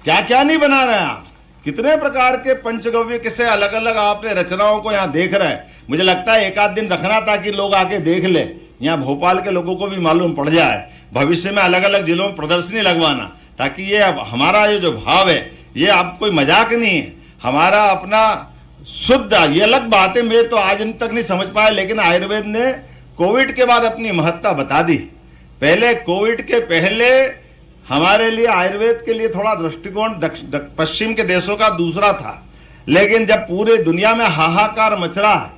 क्या क्या नहीं बना रहे हैं आप, कितने प्रकार के पंचगव्य किसे अलग अलग आपने रचनाओं को यहाँ देख रहे हैं। मुझे लगता है एक आध दिन रखना ताकि लोग आके देख ले, यहाँ भोपाल के लोगों को भी मालूम पड़ जाए। भविष्य में अलग अलग जिलों में प्रदर्शनी लगवाना ताकि ये अब हमारा ये जो भाव है ये अब कोई मजाक नहीं है, हमारा अपना शुद्ध, ये अलग बात है। मैं तो आज तक नहीं समझ पाया, लेकिन आयुर्वेद ने कोविड के बाद अपनी महत्ता बता दी। पहले कोविड के पहले हमारे लिए आयुर्वेद के लिए थोड़ा दृष्टिकोण पश्चिम के देशों का दूसरा था, लेकिन जब पूरे दुनिया में हाहाकार मच रहा है,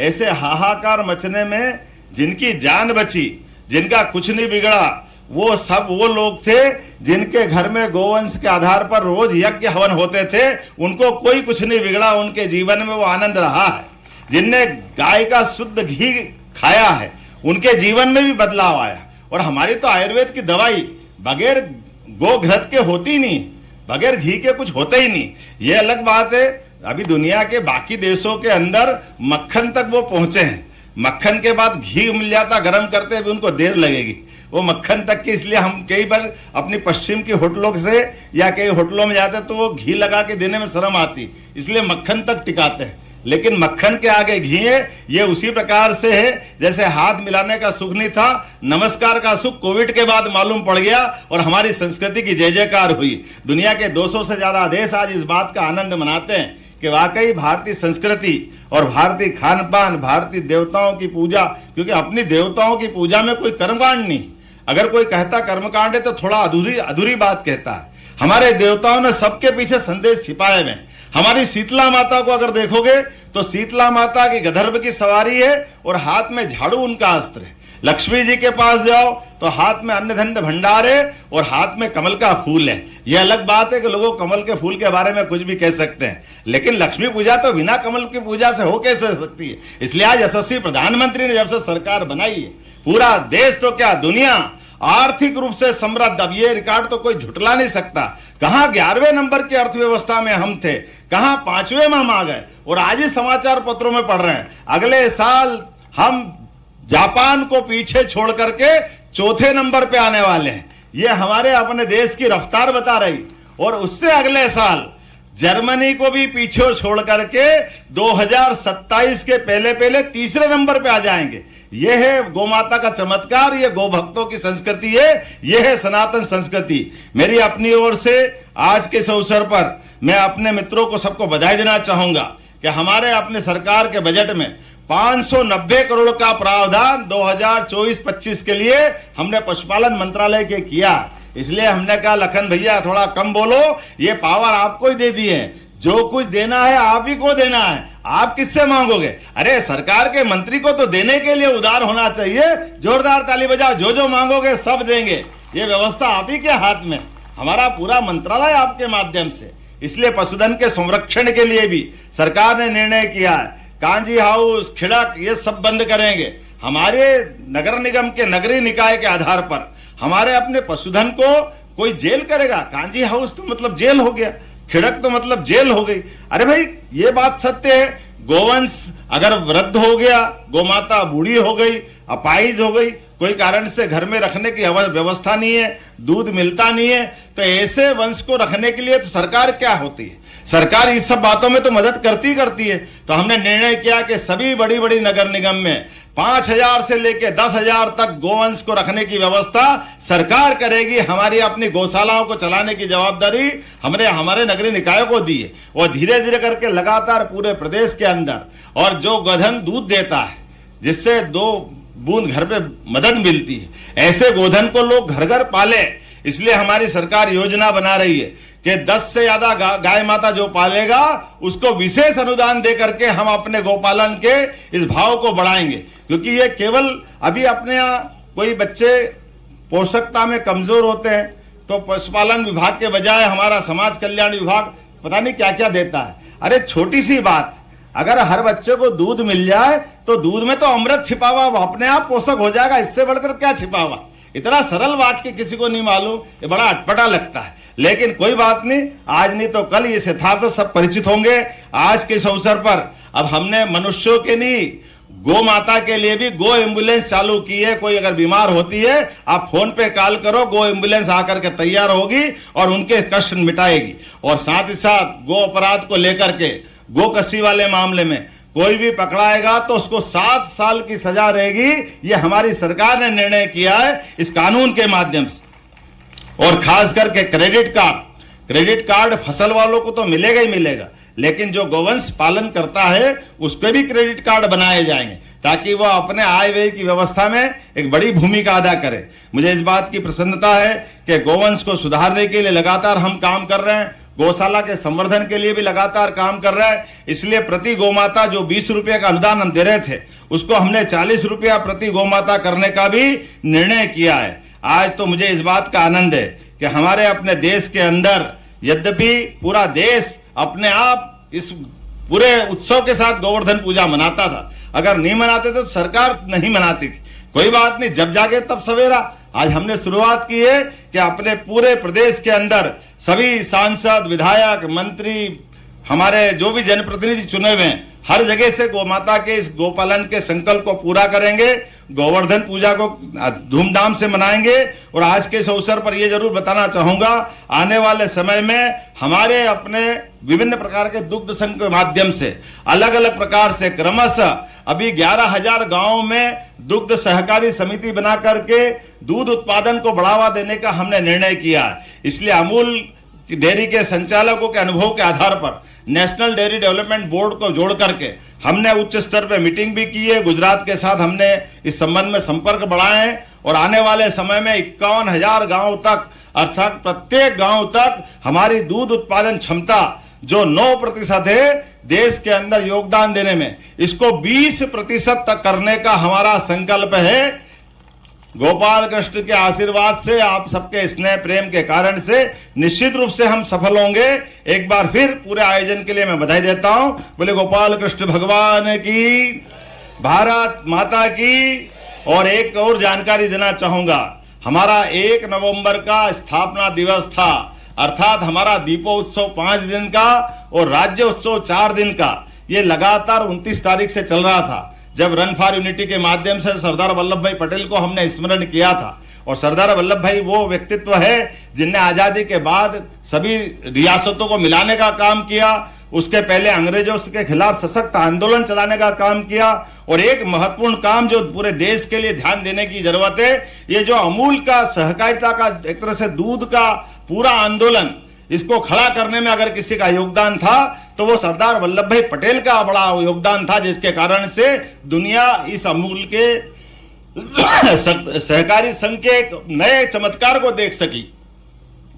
ऐसे हाहाकार मचने में जिनकी जान बची, जिनका कुछ नहीं बिगड़ा, वो सब वो लोग थे जिनके घर में गोवंश के आधार पर रोज यज्ञ हवन होते थे, उनको कोई कुछ नहीं बिगड़ा, उनके जीवन में वो आनंद रहा है। जिनने गाय का शुद्ध घी खाया है उनके जीवन में भी बदलाव आया। और हमारी तो आयुर्वेद की दवाई बगैर गोघृत के होती नहीं, बगैर घी के कुछ होते ही नहीं। ये अलग बात है, अभी दुनिया के बाकी देशों के अंदर मक्खन तक वो पहुंचे हैं, मक्खन के बाद घी मिल जाता, गर्म करते भी उनको देर लगेगी वो मक्खन तक की। इसलिए हम कई बार अपनी पश्चिम की होटलों से या कई होटलों में जाते तो वो घी लगा के देने में शर्म आती, इसलिए मक्खन तक टिकाते हैं। लेकिन मक्खन के आगे घी है। ये उसी प्रकार से है जैसे हाथ मिलाने का सुख नहीं था, नमस्कार का सुख कोविड के बाद मालूम पड़ गया और हमारी संस्कृति की जय जयकार हुई। दुनिया के 200 से ज्यादा देश आज इस बात का आनंद मनाते हैं कि वाकई भारतीय संस्कृति और भारतीय खान पान, भारतीय देवताओं की पूजा, क्योंकि अपनी देवताओं की पूजा में कोई कर्मकांड नहीं, अगर कोई कहता कर्मकांड है तो थोड़ा अधूरी बात कहता है। हमारे देवताओं ने सबके पीछे संदेश छिपाए हुए। हमारी शीतला माता को अगर देखोगे तो शीतला माता की गधर्व की सवारी है और हाथ में झाड़ू उनका अस्त्र है। लक्ष्मी जी के पास जाओ तो हाथ में अन्न धन भंडार है और हाथ में कमल का फूल है। यह अलग बात है कि लोग कमल के फूल के बारे में कुछ भी कह सकते हैं, लेकिन लक्ष्मी पूजा तो बिना कमल की पूजा से हो कैसे सकती है। इसलिए आज यशस्वी प्रधानमंत्री ने जब से सरकार बनाई है, पूरा देश तो क्या दुनिया आर्थिक रूप से समृद्ध। अब ये रिकॉर्ड तो कोई झुटला नहीं सकता। कहां 11वें नंबर की अर्थव्यवस्था में हम थे, कहां 5वें में हम आ गए और आज ही समाचार पत्रों में पढ़ रहे हैं अगले साल हम जापान को पीछे छोड़ करके 4थे नंबर पे आने वाले हैं। ये हमारे अपने देश की रफ्तार बता रही। और उससे अगले साल जर्मनी को भी पीछे छोड़ करके 2027 के पहले तीसरे नंबर पे आ जाएंगे। यह है गोमाता का चमत्कार, यह गो भक्तों की संस्कृति है, यह है सनातन संस्कृति। मेरी अपनी ओर से आज के इस अवसर पर मैं अपने मित्रों को सबको बधाई देना चाहूंगा कि हमारे अपने सरकार के बजट में 590 करोड़ का प्रावधान 2024-25 के लिए हमने पशुपालन मंत्रालय के किया। इसलिए हमने कहा लखन भैया थोड़ा कम बोलो, ये पावर आपको ही दे दी है, जो कुछ देना है आप ही को देना है, आप किससे मांगोगे। अरे सरकार के मंत्री को तो देने के लिए उदार होना चाहिए। जोरदार ताली बजाओ, जो जो मांगोगे सब देंगे। ये व्यवस्था आप ही के हाथ में, हमारा पूरा मंत्रालय आपके माध्यम से। इसलिए पशुधन के संरक्षण के लिए भी सरकार ने निर्णय किया है, कांजी हाउस, खिड़क ये सब बंद करेंगे। हमारे नगर निगम के नगरीय निकाय के आधार पर हमारे अपने पशुधन को कोई जेल करेगा। कांजी हाउस तो मतलब जेल हो गया, खिड़क तो मतलब जेल हो गई। अरे भाई ये बात सत्य है, गोवंश अगर वृद्ध हो गया, गोमाता बूढ़ी हो गई, अपाहिज हो गई, कोई कारण से घर में रखने की व्यवस्था नहीं है, दूध मिलता नहीं है, तो ऐसे वंश को रखने के लिए तो सरकार क्या होती है, सरकार इस सब बातों में तो मदद करती है। तो हमने निर्णय किया कि सभी बड़ी बड़ी नगर निगम में 5,000 से लेकर 10,000 तक गोवंश को रखने की व्यवस्था सरकार करेगी। हमारी अपनी गौशालाओं को चलाने की जवाबदारी हमने हमारे नगरीय निकायों को दी है, और धीरे धीरे करके लगातार पूरे प्रदेश के अंदर, और जो गोधन दूध देता है जिससे 2 बूंद घर पे मदद मिलती है, ऐसे गोधन को लोग घर घर पाले। इसलिए हमारी सरकार योजना बना रही है कि 10 से ज्यादा गाय माता जो पालेगा उसको विशेष अनुदान दे करके हम अपने गोपालन के इस भाव को बढ़ाएंगे। क्योंकि ये केवल अभी अपने यहाँ कोई बच्चे पोषकता में कमजोर होते हैं तो पशुपालन विभाग के बजाय हमारा समाज कल्याण विभाग पता नहीं क्या क्या देता है। अरे छोटी सी बात, अगर हर बच्चे को दूध मिल जाए तो दूध में तो अमृत छिपा हुआ, वो अपने आप पोषक हो जाएगा, इससे बढ़कर क्या छिपा हुआ। इतना सरल बात कि किसी को नहीं मालूम, ये बड़ा अटपटा लगता है। लेकिन कोई बात नहीं, आज नहीं तो कल ये यथार्थ सब परिचित होंगे। आज के इस अवसर पर अब हमने मनुष्यों के नहीं, गो माता के लिए भी गो एम्बुलेंस चालू की है। कोई अगर बीमार होती है आप फोन पे कॉल करो, गो एम्बुलेंस आकर के तैयार होगी और उनके कष्ट मिटाएगी। और साथ ही साथ गो अपराध को लेकर के, गो कसी वाले मामले में कोई भी पकड़ाएगा तो उसको 7 साल की सजा रहेगी। ये हमारी सरकार ने निर्णय किया है इस कानून के माध्यम से। और खास करके क्रेडिट कार्ड फसल वालों को तो मिलेगा ही मिलेगा, लेकिन जो गोवंश पालन करता है उस पर भी क्रेडिट कार्ड बनाए जाएंगे ताकि वह अपने आय व्यय की व्यवस्था में एक बड़ी भूमिका अदा करे। मुझे इस बात की प्रसन्नता है कि गोवंश को सुधारने के लिए लगातार हम काम कर रहे हैं, गौशाला के संवर्धन के लिए भी लगातार काम कर रहा है। इसलिए प्रति गोमाता जो 20 रुपए का अनुदान हम दे रहे थे उसको हमने 40 रुपया प्रति गोमाता करने का भी निर्णय किया है। आज तो मुझे इस बात का आनंद है कि हमारे अपने देश के अंदर, यद्यपि पूरा देश अपने आप इस पूरे उत्सव के साथ गोवर्धन पूजा मनाता था, अगर नहीं मनाते तो सरकार नहीं मनाती थी। कोई बात नहीं, जब जागे तब सवेरा। आज हमने शुरुआत की है कि अपने पूरे प्रदेश के अंदर सभी सांसद, विधायक, मंत्री, हमारे जो भी जनप्रतिनिधि चुने हुए हैं, हर जगह से गोमाता के इस गोपालन के संकल्प को पूरा करेंगे। गोवर्धन पूजा को धूमधाम से मनाएंगे। और आज के इस अवसर पर यह जरूर बताना चाहूंगा, आने वाले समय में हमारे अपने विभिन्न प्रकार के दुग्ध संघ के माध्यम से अलग अलग प्रकार से क्रमशः अभी 11,000 गांवों में दुग्ध सहकारी समिति बना करके दूध उत्पादन को बढ़ावा देने का हमने निर्णय किया है। इसलिए अमूल डेयरी के संचालकों के अनुभव के आधार पर नेशनल डेयरी डेवलपमेंट बोर्ड को जोड़ करके हमने उच्च स्तर पर मीटिंग भी की है। गुजरात के साथ हमने इस संबंध में संपर्क बढ़ाए हैं और आने वाले समय में 51,000 गांव तक, अर्थात प्रत्येक गांव तक हमारी दूध उत्पादन क्षमता जो 9% है देश के अंदर योगदान देने में, इसको 20% तक करने का हमारा संकल्प है। गोपाल कृष्ण के आशीर्वाद से, आप सबके स्नेह प्रेम के कारण से निश्चित रूप से हम सफल होंगे। एक बार फिर पूरे आयोजन के लिए मैं बधाई देता हूं। बोले गोपाल कृष्ण भगवान की, भारत माता की। और एक और जानकारी देना चाहूंगा, हमारा 1 नवंबर का स्थापना दिवस था, अर्थात हमारा दीपोत्सव 5 दिन का और राज्य उत्सव 4 दिन का, ये लगातार 29 तारीख से चल रहा था, जब रन फॉर यूनिटी के माध्यम से सरदार वल्लभ भाई पटेल को हमने स्मरण किया था। और सरदार वल्लभ भाई वो व्यक्तित्व है जिनने आजादी के बाद सभी रियासतों को मिलाने का काम किया, उसके पहले अंग्रेजों के खिलाफ सशक्त आंदोलन चलाने का काम किया। और एक महत्वपूर्ण काम जो पूरे देश के लिए ध्यान देने की जरूरत है, ये जो अमूल का सहकारिता का एक तरह से दूध का पूरा आंदोलन, इसको खड़ा करने में अगर किसी का योगदान था तो वो सरदार वल्लभ भाई पटेल का बड़ा योगदान था, जिसके कारण से दुनिया इस अमूल के सहकारी संघ के एक नए चमत्कार को देख सकी।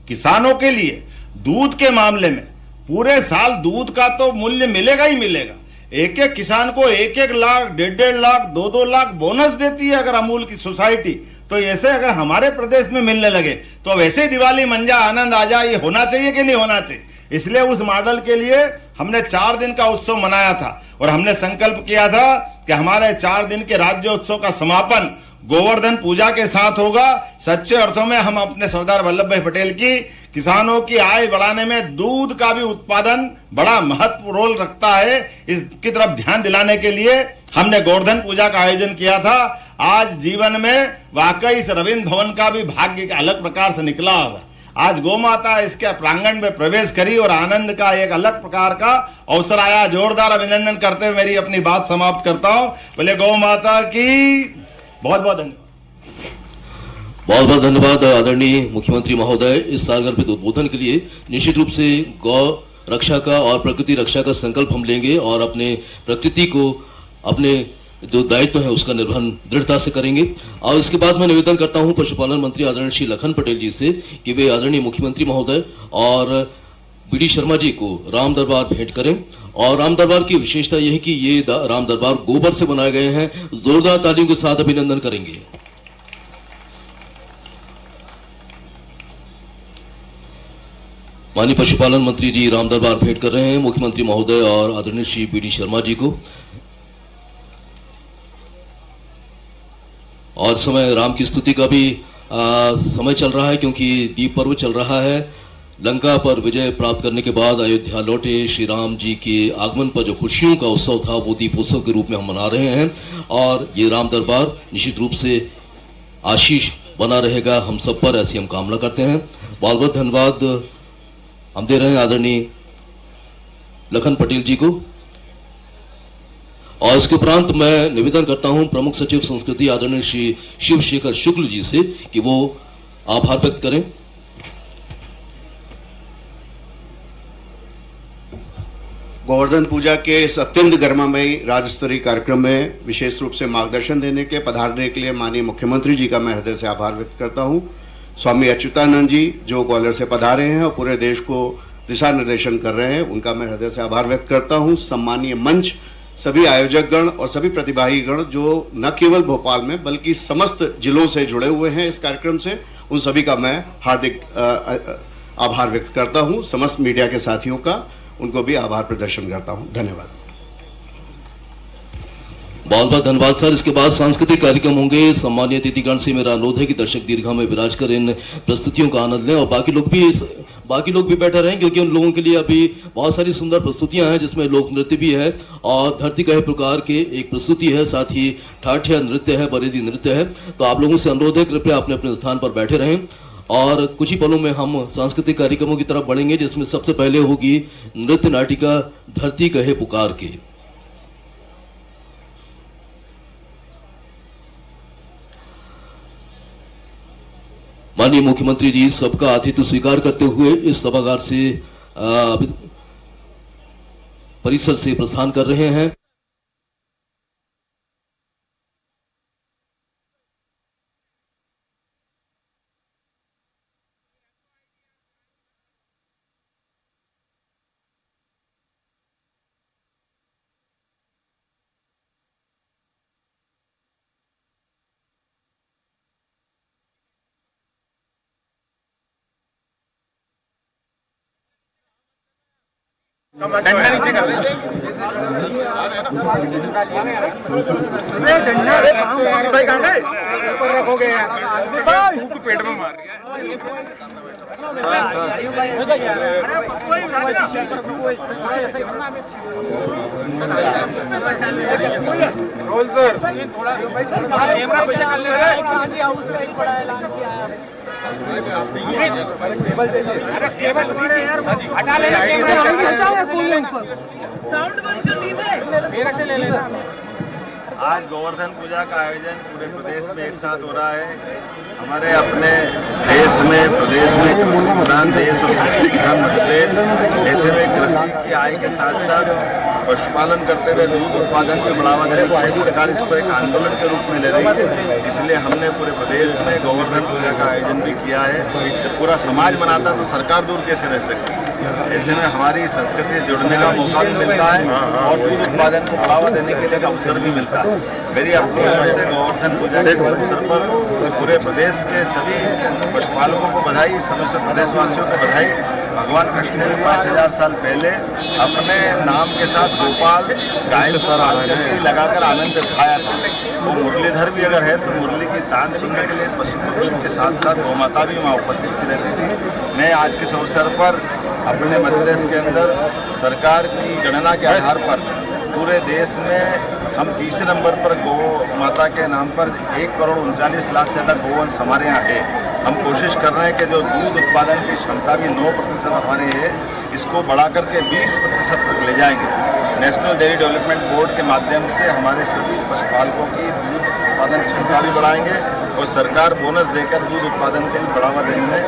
किसानों के लिए दूध के मामले में पूरे साल दूध का तो मूल्य मिलेगा ही मिलेगा। एक एक किसान को 1-1 लाख, 1.5 लाख, 2-2 लाख बोनस देती है अगर अमूल की सोसाइटी। तो ऐसे अगर हमारे प्रदेश में मिलने लगे तो वैसे दिवाली मंजा, आनंद आ जाए, ये होना चाहिए कि नहीं होना चाहिए। इसलिए उस मॉडल के लिए हमने 4 दिन का उत्सव मनाया था और हमने संकल्प किया था कि हमारे 4 दिन के राज्योत्सव का समापन गोवर्धन पूजा के साथ होगा। सच्चे अर्थों में हम अपने सरदार वल्लभ भाई पटेल की किसानों की आय बढ़ाने में दूध का भी उत्पादन बड़ा महत्वपूर्ण रोल रखता है। इसकी तरफ ध्यान दिलाने के लिए हमने गोवर्धन पूजा का आयोजन किया था। आज जीवन में वाकई इस रविंद्र भवन का भी भाग्य का अलग प्रकार से निकला होगा। आज गौ माता इसके प्रांगण में प्रवेश करी और आनंद का एक अलग प्रकार का अवसर आया। जोरदार अभिनंदन करते हुए मेरी अपनी बात समाप्त करता हूं। बोले गौ माता की बहुत बहुत धन्यवाद। बहुत बहुत धन्यवाद आदरणीय मुख्यमंत्री महोदय। इस सालगर्भित उद्बोधन के लिए निश्चित रूप से गौ रक्षा का और प्रकृति रक्षा का संकल्प हम लेंगे और अपने प्रकृति को अपने जो दायित्व है उसका निर्वहन दृढ़ता से करेंगे। और इसके बाद मैं निवेदन करता हूं पशुपालन मंत्री आदरणीय श्री लखन पटेल जी से कि वे आदरणीय मुख्यमंत्री महोदय और बीडी शर्मा जी को राम दरबार भेंट करें। और राम दरबार की विशेषता यह है कि ये राम दरबार गोबर से बनाए गए हैं। जोरदार तालियों के साथ अभिनंदन करेंगे। माननीय पशुपालन मंत्री जी राम दरबार भेंट कर रहे हैं मुख्यमंत्री महोदय और आदरणीय श्री बीडी शर्मा जी को। और समय राम की स्तुति का भी समय चल रहा है क्योंकि दीप पर्व चल रहा है। लंका पर विजय प्राप्त करने के बाद अयोध्या लौटे श्री राम जी के आगमन पर जो खुशियों का उत्सव था वो दीपोत्सव के रूप में हम मना रहे हैं। और ये राम दरबार निश्चित रूप से आशीष बना रहेगा हम सब पर, ऐसी हम कामना करते हैं। बहुत बहुत धन्यवाद हम दे रहे हैं आदरणीय लखन पटेल जी को। और इसके उपरांत मैं निवेदन करता हूं प्रमुख सचिव संस्कृति आदरणीय श्री शिवशेखर शुक्ल जी से कि वो आभार व्यक्त करें। गोवर्धन पूजा के इस अत्यंत गरिमामयी राज्य स्तरीय कार्यक्रम में विशेष रूप से मार्गदर्शन देने के पधारने के लिए माननीय मुख्यमंत्री जी का मैं हृदय से आभार व्यक्त करता हूं। स्वामी अच्युतानंद जी जो ग्वालियर से पधारे हैं और पूरे देश को दिशा निर्देशन कर रहे हैं, उनका मैं हृदय से आभार व्यक्त करता हूं। सम्मानीय मंच, सभी आयोजक गण और सभी प्रतिभागी गण जो न केवल भोपाल में बल्कि समस्त जिलों से जुड़े हुए हैं इस कार्यक्रम से, उन सभी का मैं हार्दिक आभार व्यक्त करता हूं। समस्त मीडिया के साथियों का उनको भी आभार प्रदर्शन करता हूं। धन्यवाद। बहुत बहुत धन्यवाद सर। इसके बाद सांस्कृतिक कार्यक्रम होंगे। सम्मानीय अतिथिगण से मेरा अनुरोध है कि दर्शक दीर्घा में विराज कर इन प्रस्तुतियों का आनंद लें और बाकी लोग भी बैठे रहें क्योंकि उन लोगों के लिए अभी बहुत सारी सुंदर प्रस्तुतियां हैं जिसमें लोक नृत्य भी है और धरती कहे प्रकार के एक प्रस्तुति है, साथ ही ठाठिया नृत्य है, बरेदी नृत्य है। तो आप लोगों से अनुरोध है कृपया अपने अपने स्थान पर बैठे रहें और कुछ ही पलों में हम सांस्कृतिक कार्यक्रमों की तरफ बढ़ेंगे जिसमें सबसे पहले होगी नृत्य नाटिका धरती कहे पुकार के। माननीय मुख्यमंत्री जी सबका आतिथ्य स्वीकार करते हुए इस सभागार से परिसर से प्रस्थान कर रहे हैं। रखोगे पेट में मार रोल सर आज गोवर्धन पूजा का आयोजन पूरे प्रदेश में एक साथ हो रहा है। हमारे अपने देश में, प्रदेश में कृषि प्रधान देश और कृषि प्रधान प्रदेश, ऐसे में कृषि की आय के साथ साथ पशुपालन करते हुए दूध उत्पादन को बढ़ावा देने को सरकार इसको एक आंदोलन के रूप में ले रही है। इसलिए हमने पूरे प्रदेश में गोवर्धन पूजा का आयोजन भी किया है। जब पूरा समाज मनाता तो सरकार दूर कैसे रह सकती है। ऐसे में हमारी संस्कृति से जुड़ने का मौका भी मिलता है और दूध उत्पादन को बढ़ावा देने के लिए एक अवसर भी मिलता है। मेरी अपनी ओर से गोवर्धन पूजा के अवसर पर पूरे प्रदेश के सभी पशुपालकों को बधाई, समस्त प्रदेशवासियों को बधाई। भगवान कृष्ण ने भी 5000 साल पहले अपने नाम के साथ गोपाल गाय को लगाकर आनंद उठाया था। वो मुरलीधर भी अगर है तो मुरली की तान सुनने के लिए पशु पक्षियों के साथ साथ गौ माता भी वहाँ उपस्थित रहती थी। मैं आज के अवसर पर अपने मध्य प्रदेश के अंदर सरकार की गणना के आधार पर पूरे देश में हम तीसरे नंबर पर गौ माता के नाम पर 1,39,00,000 से ज़्यादा गोवंश हमारे यहाँ है। हम कोशिश कर रहे हैं कि जो दूध उत्पादन की क्षमता भी 9% हमारे है, इसको बढ़ा करके 20% तक ले जाएंगे। नेशनल डेयरी डेवलपमेंट बोर्ड के माध्यम से हमारे सभी पशुपालकों की दूध उत्पादन क्षमता भी बढ़ाएंगे और सरकार बोनस देकर दूध उत्पादन को भी बढ़ावा देने में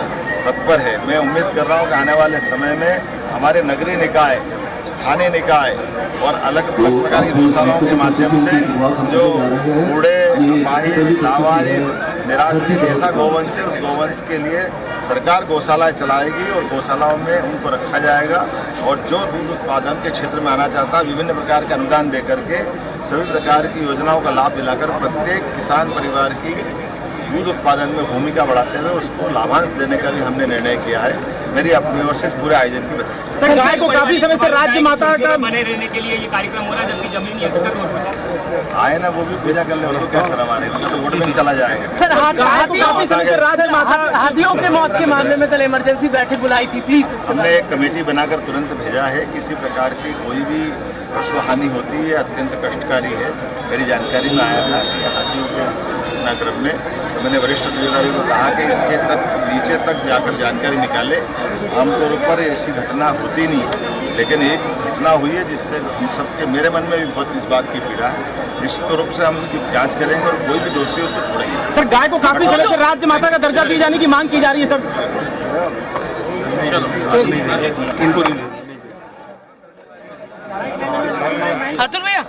तत्पर है। मैं उम्मीद कर रहा हूँ कि आने वाले समय में हमारे नगरीय निकाय, स्थानीय निकाय और अलग अलग प्रकार की गौशालाओं के माध्यम से जो बूढ़े, अपाहिज, लावारिस, निराश्रित ऐसा गोवंश है, उस गोवंश के लिए सरकार गौशालाएं चलाएगी और गौशालाओं में उनको रखा जाएगा। और जो दूध उत्पादन के क्षेत्र में आना चाहता है, विभिन्न प्रकार के अनुदान दे करके सभी प्रकार की योजनाओं का लाभ दिलाकर प्रत्येक किसान परिवार की दूध उत्पादन में भूमिका बढ़ाते हुए उसको लाभांश देने का भी हमने निर्णय किया है। मेरी अपनी ओर से पूरे आयोजन की बधाई। सर, गाय को काफी समय से राज्य माता का बने रहने के लिए ये कार्यक्रम हो रहा है, जबकि जमीन आए ना वो भी पूजा कर ले, उनको क्या शर्म आ रही है, तो वोट बैंक चला जाएगा। सर, गाय को काफी समय से राज्य माता हाथियों के मौत के मामले में कल इमरजेंसी बैठक बुलाई थी, प्लीज। हमने एक कमेटी बनाकर तुरंत भेजा है। किसी प्रकार की कोई भी पशु हानि होती है अत्यंत कष्टकारी है। मेरी जानकारी में आया था कि हाथियों के घटनाक्रम में, तो मैंने वरिष्ठ अधिकारी को कहा कि इसके तक नीचे तक जाकर जानकारी निकाले। आमतौर पर ऐसी घटना होती नहीं, लेकिन एक घटना हुई है जिससे हम सबके, मेरे मन में भी बहुत इस बात की पीड़ा है। निश्चित रूप से हम उसकी जांच करेंगे और कोई भी दोषी उसको छोड़ेंगे। सर, गाय को काफी समय से राज्य माता का दर्जा दिए जाने की मांग की जा रही है सर। अतुल भैया,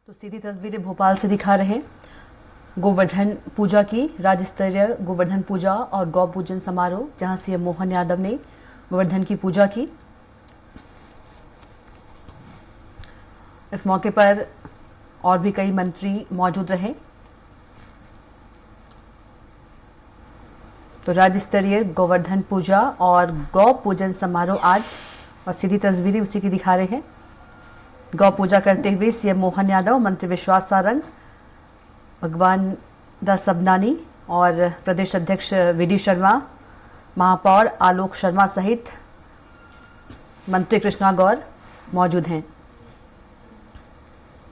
तो सीधी तस्वीरें भोपाल से दिखा रहे हैं गोवर्धन पूजा की, राज्य स्तरीय गोवर्धन पूजा और गौ पूजन समारोह, जहां सीएम मोहन यादव ने गोवर्धन की पूजा की। इस मौके पर और भी कई मंत्री मौजूद रहे। तो राज्य स्तरीय गोवर्धन पूजा और गौ पूजन समारोह आज, और सीधी तस्वीरें उसी की दिखा रहे हैं। गौ पूजा करते हुए सीएम मोहन यादव, मंत्री विश्वास सारंग, भगवान दास सबनानी और प्रदेश अध्यक्ष वीडी शर्मा, महापौर आलोक शर्मा सहित मंत्री कृष्णा गौर मौजूद हैं।